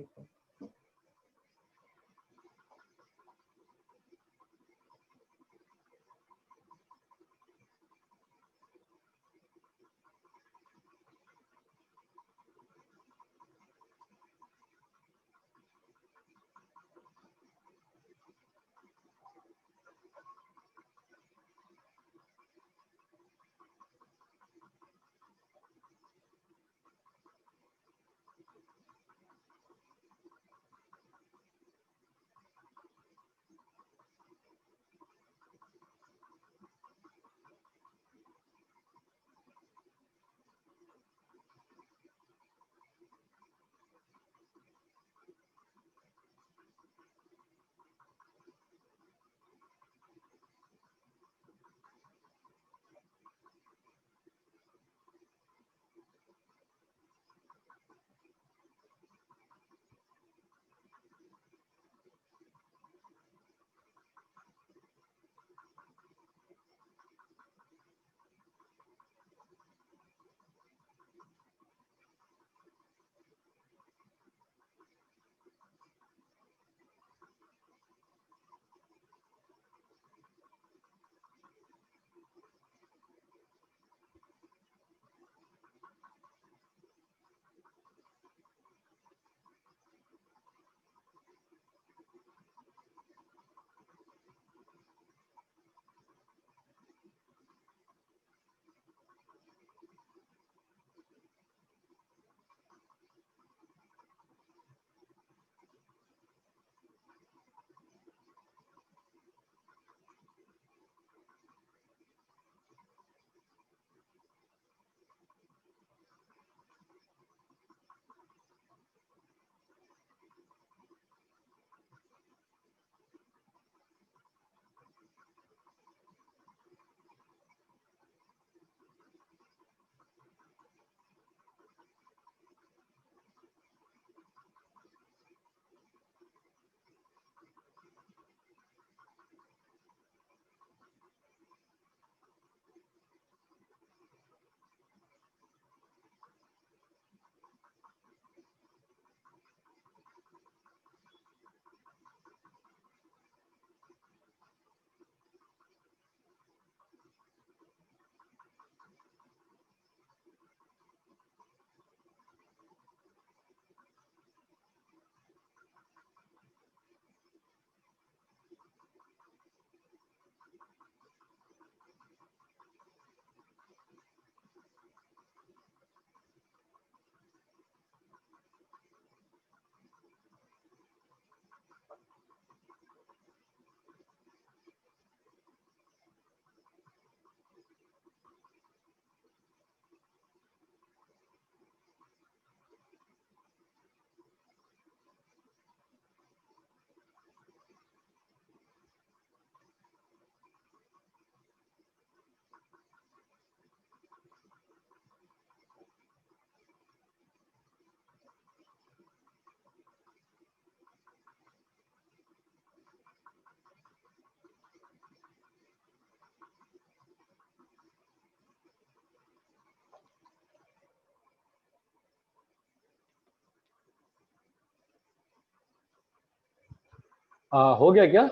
हो गया क्या?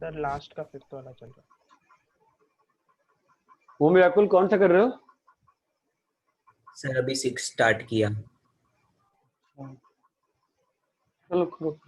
सर लास्ट का फिफ्थ वाला चल रहा वो मिराकुल कौन सा कर रहे हो? सर अभी 6 स्टार्ट किया। चलो करो।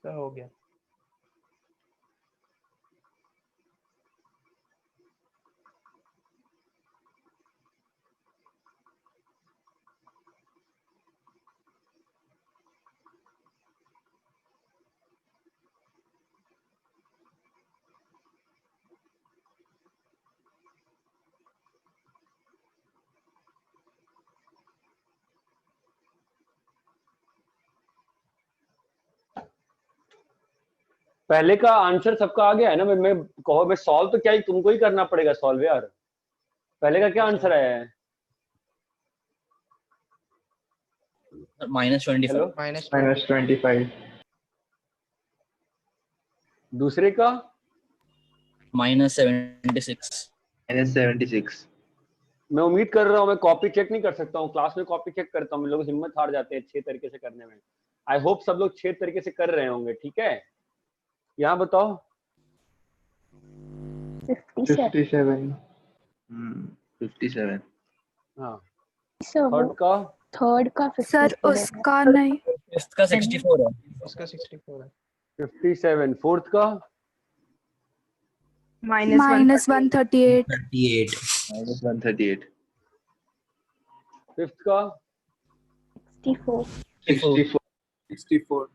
सर हो गया। पहले का आंसर सबका आ गया है ना? मैं कहो मैं सॉल्व तो क्या ही तुमको ही करना पड़ेगा सॉल्व यार। पहले का क्या आंसर आया है? -25 हेलो, -25 दूसरे का -76 -76 मैं उम्मीद कर रहा हूँ, मैं कॉपी चेक नहीं कर सकता हूँ, क्लास में कॉपी चेक करता हूँ, लोग हिम्मत हार जाते हैं 6 तरीके से करने में। आई होप सब लोग 6 तरीके से कर रहे होंगे, ठीक है? यहाँ बताओ 57 57 हाँ, सर थर्ड का थर्ड का सर 57 है। उसका नहीं, फिफ्थ का 64 है। उसका 64 है। 57, फोर्थ का -138 38 -138 फिफ्थ का 64 64 64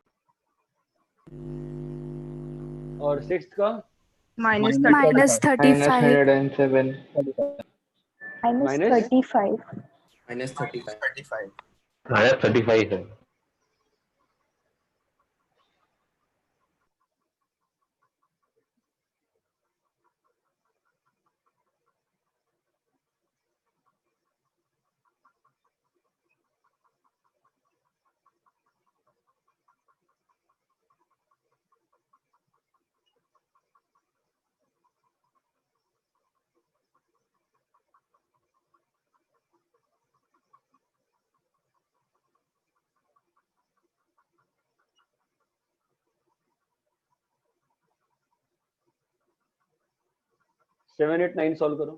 और सिक्स्थ का -35 -107 माइनस -35 -35 हमारा 35 है। सेवन एट नाइन सॉल्व करो।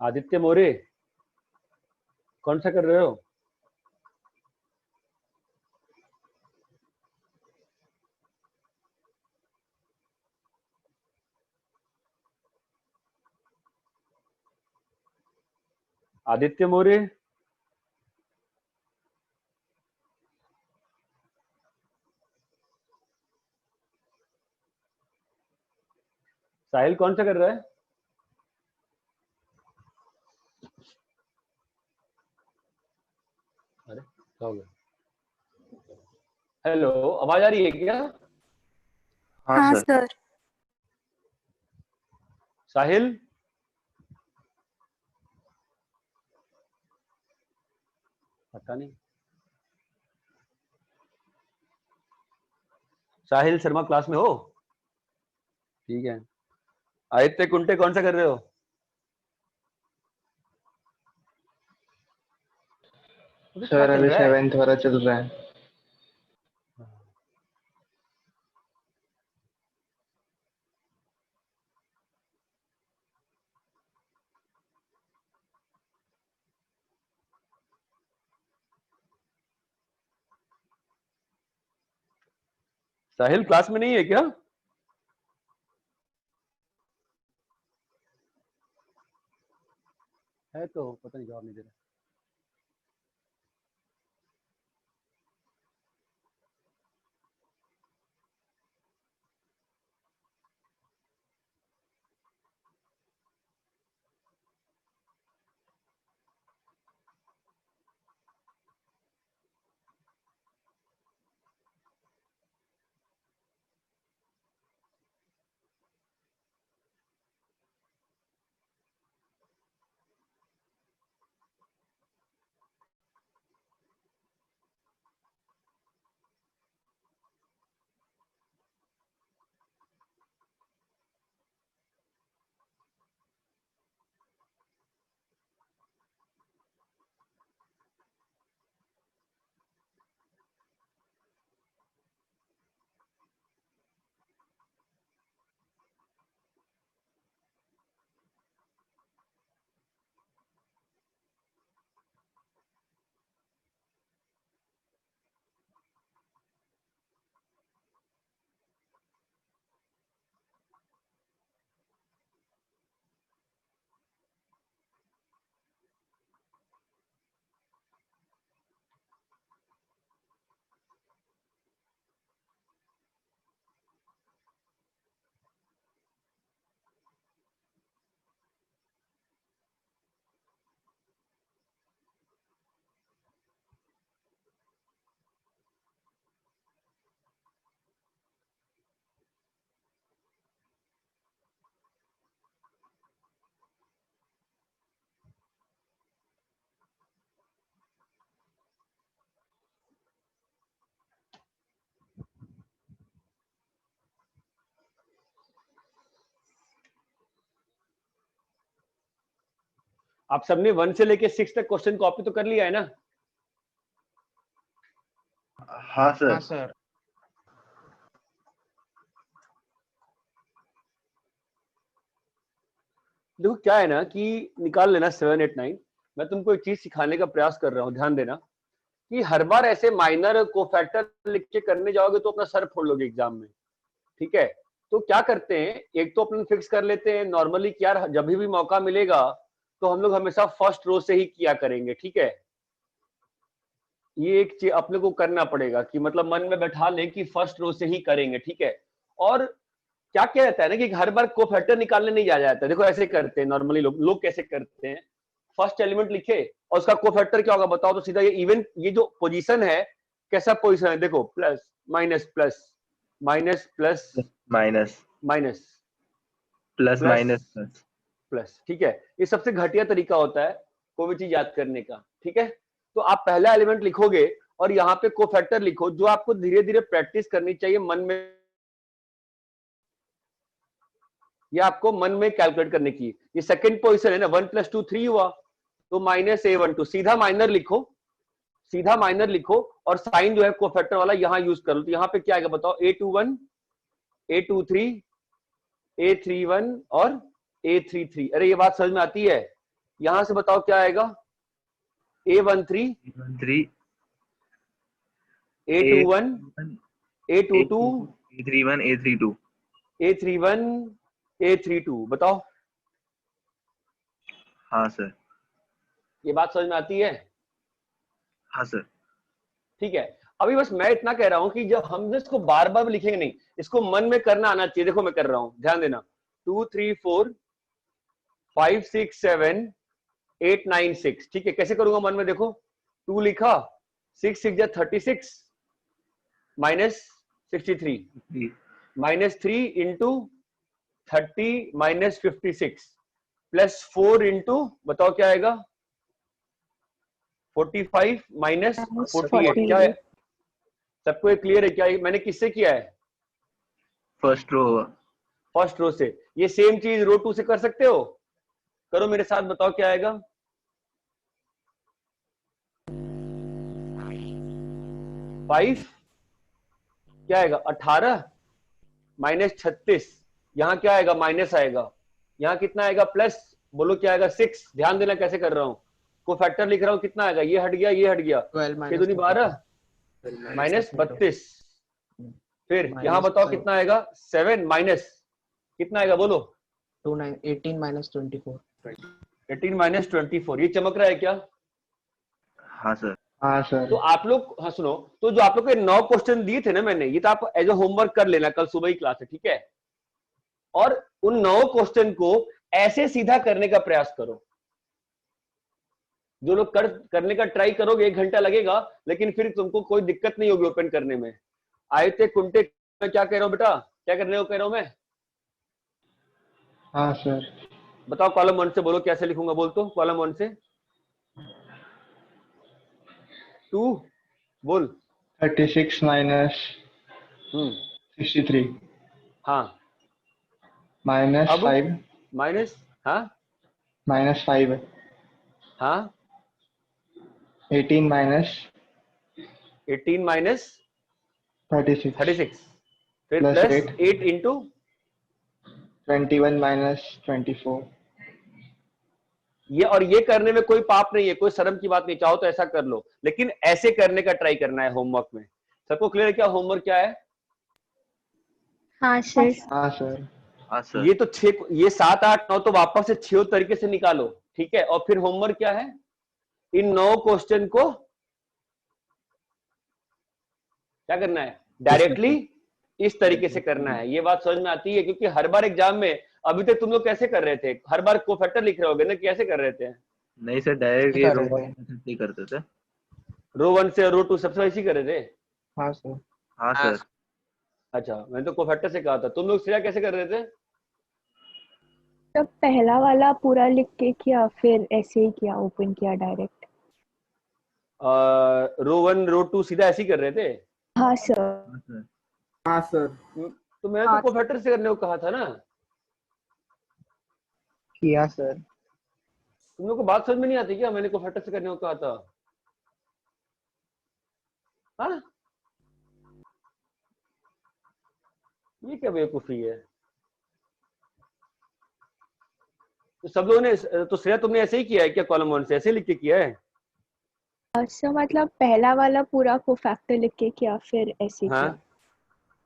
आदित्य मोरे, कौन सा कर रहे हो? आदित्य मोरे, साहिल कौन सा कर रहा है? अरे क्या हो गया? हेलो, आवाज आ रही है क्या? हाँ हाँ सर। सर। साहिल पता नहीं। साहिल शर्मा क्लास में हो? ठीक है। आदित्य कुंटे कौन सा कर रहे हो? अबे क्या सर चल अभी रहा है? 7th वाला चल रहा है। साहिल क्लास में नहीं है क्या? है तो पता नहीं, जवाब नहीं दे रहा। आप सबने 1 से लेके 6 तक क्वेश्चन कॉपी तो कर लिया है ना? हाँ सर। हाँ सर। देखो क्या है ना कि निकाल लेना 7, 8, 9। मैं तुमको एक चीज सिखाने का प्रयास कर रहा हूँ, ध्यान देना कि हर बार ऐसे माइनर कोफैक्टर लिख के करने जाओगे तो अपना सर फोड़ लोगे एग्जाम में। ठीक है, तो क्या करते हैं, एक तो अपन फिक्स कर लेते हैं नॉर्मली कि यार जब भी मौका मिलेगा तो हम लोग हमेशा फर्स्ट रो से ही किया करेंगे। ठीक है, ये एक चीज अपने को करना पड़ेगा कि मतलब मन में बैठा लें कि फर्स्ट रो से ही करेंगे। ठीक है, और क्या क्या रहता है ना कि हर बार कोफैक्टर निकालने नहीं जाया जाता है। देखो ऐसे करते हैं नॉर्मली लोग कैसे करते हैं, फर्स्ट एलिमेंट लिखे और उसका कोफैक्टर क्या होगा बताओ तो सीधा ये इवन ये जो पोजीशन है कैसा पोजीशन है, देखो plus minus plus minus plus minus minus plus plus minus plus. Plus. ठीक है, ये सबसे घटिया तरीका होता है कोई भी चीज याद करने का। ठीक है, तो आप पहला एलिमेंट लिखोगे और यहाँ पे कोफैक्टर लिखो, जो आपको धीरे धीरे प्रैक्टिस करनी चाहिए मन में, ये आपको मन में कैलकुलेट करने की। ये सेकंड पोजीशन है ना, 1 + 2 3 हुआ तो -a12 सीधा माइनर लिखो, सीधा माइनर लिखो और साइन जो है कोफैक्टर वाला यहां यूज कर लो। तो यहाँ पे क्या आएगा बताओ, a21 a23 a31 और a33। अरे ये बात समझ में आती है? यहां से बताओ क्या आएगा, a13 a21 a22 a31 a32 a31 a32। बताओ। हाँ सर। ये बात समझ में आती है? हाँ सर। ठीक है, अभी बस मैं इतना कह रहा हूं कि जब हम इसको बार बार लिखेंगे नहीं, इसको मन में करना आना चाहिए। देखो मैं कर रहा हूं, ध्यान देना, 2 3 4 5 6 7 8 9 6। ठीक है, कैसे करूंगा मन में देखो, 2 लिखा, 6 6 जा 36 minus 63 minus 3 into 30 minus 56 plus 4 into बताओ क्या आएगा 45 माइनस 48। क्या है, सबको ये क्लियर है क्या? मैंने किससे किया है? First row. फर्स्ट रो से। ये सेम चीज रो 2 से कर सकते हो, करो मेरे साथ, बताओ क्या आएगा। 5 क्या आएगा 18 माइनस 36, यहां क्या आएगा माइनस आएगा, यहां कितना आएगा प्लस, बोलो क्या आएगा 6। ध्यान देना कैसे कर रहा हूं, को फैक्टर लिख रहा हूं, कितना आएगा, ये हट गया ये हट गया, 6 दूनी 12 माइनस 32। फिर यहां बताओ कितना आएगा 7 माइनस कितना आएगा बोलो 18 minus 24. 18 माइनस 24। ये चमक रहा है क्या? हाँ सर। हाँ सर। तो आप लोग, हाँ सुनो, तो जो आप लोग के 9 क्वेश्चन दिए थे ना मैंने, ये तो आप एज अ होमवर्क कर लेना, कल सुबह ही क्लास है, ठीक है? और उन 9 क्वेश्चन को ऐसे सीधा करने का प्रयास करो। जो लोग करने का ट्राई करोगे 1 घंटा लगेगा, लेकिन फिर तुमको कोई दिक्कत नहीं होगी ओपन करने में। आयते कुंटे मैं क्या कह रहा हूं बेटा, क्या करने को कह रहा हूं मैं? हाँ सर। बताओ कॉलम 1 से बोलो कैसे लिखूंगा, बोल तो कॉलम 1 से 2 बोल। 36 माइनस 63 हाँ माइनस अब 5 माइनस, हाँ माइनस 5 हाँ 18 माइनस 18 माइनस 36 फिर Plus प्लस 8 8 इंटू 21 माइनस 24। ये, और ये करने में कोई पाप नहीं है, कोई शर्म की बात नहीं, चाहो तो ऐसा कर लो, लेकिन ऐसे करने का ट्राई करना है होमवर्क में। सबको क्लियर है क्या होमवर्क क्या है? हाँ सर। हाँ सर। हाँ सर। ये तो 6, ये 7 8 9 तो वापस से 6 तरीके से निकालो, ठीक है? और फिर होमवर्क क्या है, इन 9 क्वेश्चन को क्या करना है, डायरेक्टली इस तरीके से करना है। ये बात समझ में आती है? क्योंकि हर बार एग्जाम में, अभी तक तुम लोग कैसे कर रहे थे, हर बार कोफैक्टर लिख रहे होगे ना, कैसे कर रहे थे? नहीं सर, डायरेक्ट ये रो 1 30 करते थे। रो 1 से रो 2 सबसे इसी कर रहे थे। हाँ सर। हाँ सर। अच्छा, मैंने तो कोफैक्टर से कहा था, तुम लोग सिरा कैसे कर रहे थे? तो पहला वाला पूरा लिख के किया, फिर ऐसे ही किया, ओपन किया डायरेक्ट। रो 1 रो 2 सीधा ऐसे ही कर रहे थे? हाँ सर। हाँ सर। हाँ सर। तो मैंने तो कोफैक्टर से करने को कहा था ना। किया सर। तुम लोग को बात समझ में नहीं आती क्या, मैंने कोफैक्टर से करने को कहा था? हाँ, ये क्या बेवकूफी है? तो सब लोगों ने, तो श्रेया तुमने ऐसे ही किया है क्या, कॉलम 1 से ऐसे लिख के किया है? सर मतलब पहला वाला पूरा को फैक्टर लिख के किया, फिर ऐसे हाँ? किया,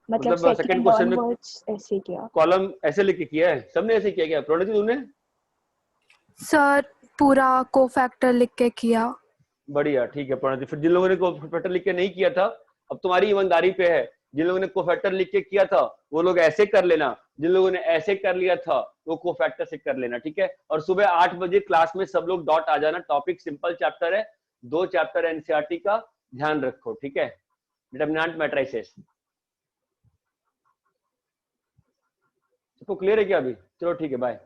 मतलब मतलब second सेकंड question में ऑनवर्ड्स ऐसे किया। कॉलम ऐसे लिख के किया है, सबने ऐसे किया क्या? प्रणति तुमने? सर पूरा कोफैक्टर लिख के किया। बढ़िया, ठीक है प्रणति। फिर जिन लोगों ने कोफैक्टर लिख के नहीं किया था, अब तुम्हारी ईमानदारी पे है, जिन लोगों ने कोफैक्टर लिख के किया था वो लोग ऐसे कर लेना, जिन लोगों ने ऐसे कर लिया था वो कोफैक्टर से कर लेना, ठीक है? और सुबह 8 बजे क्लास में सब लोग डॉट आ जाना। टॉपिक सिंपल चैप्टर है, 2 चैप्टर एनसीईआरटी का, ध्यान रखो, ठीक है? Determinant matrices. सबको क्लियर है क्या अभी? चलो ठीक है, बाय।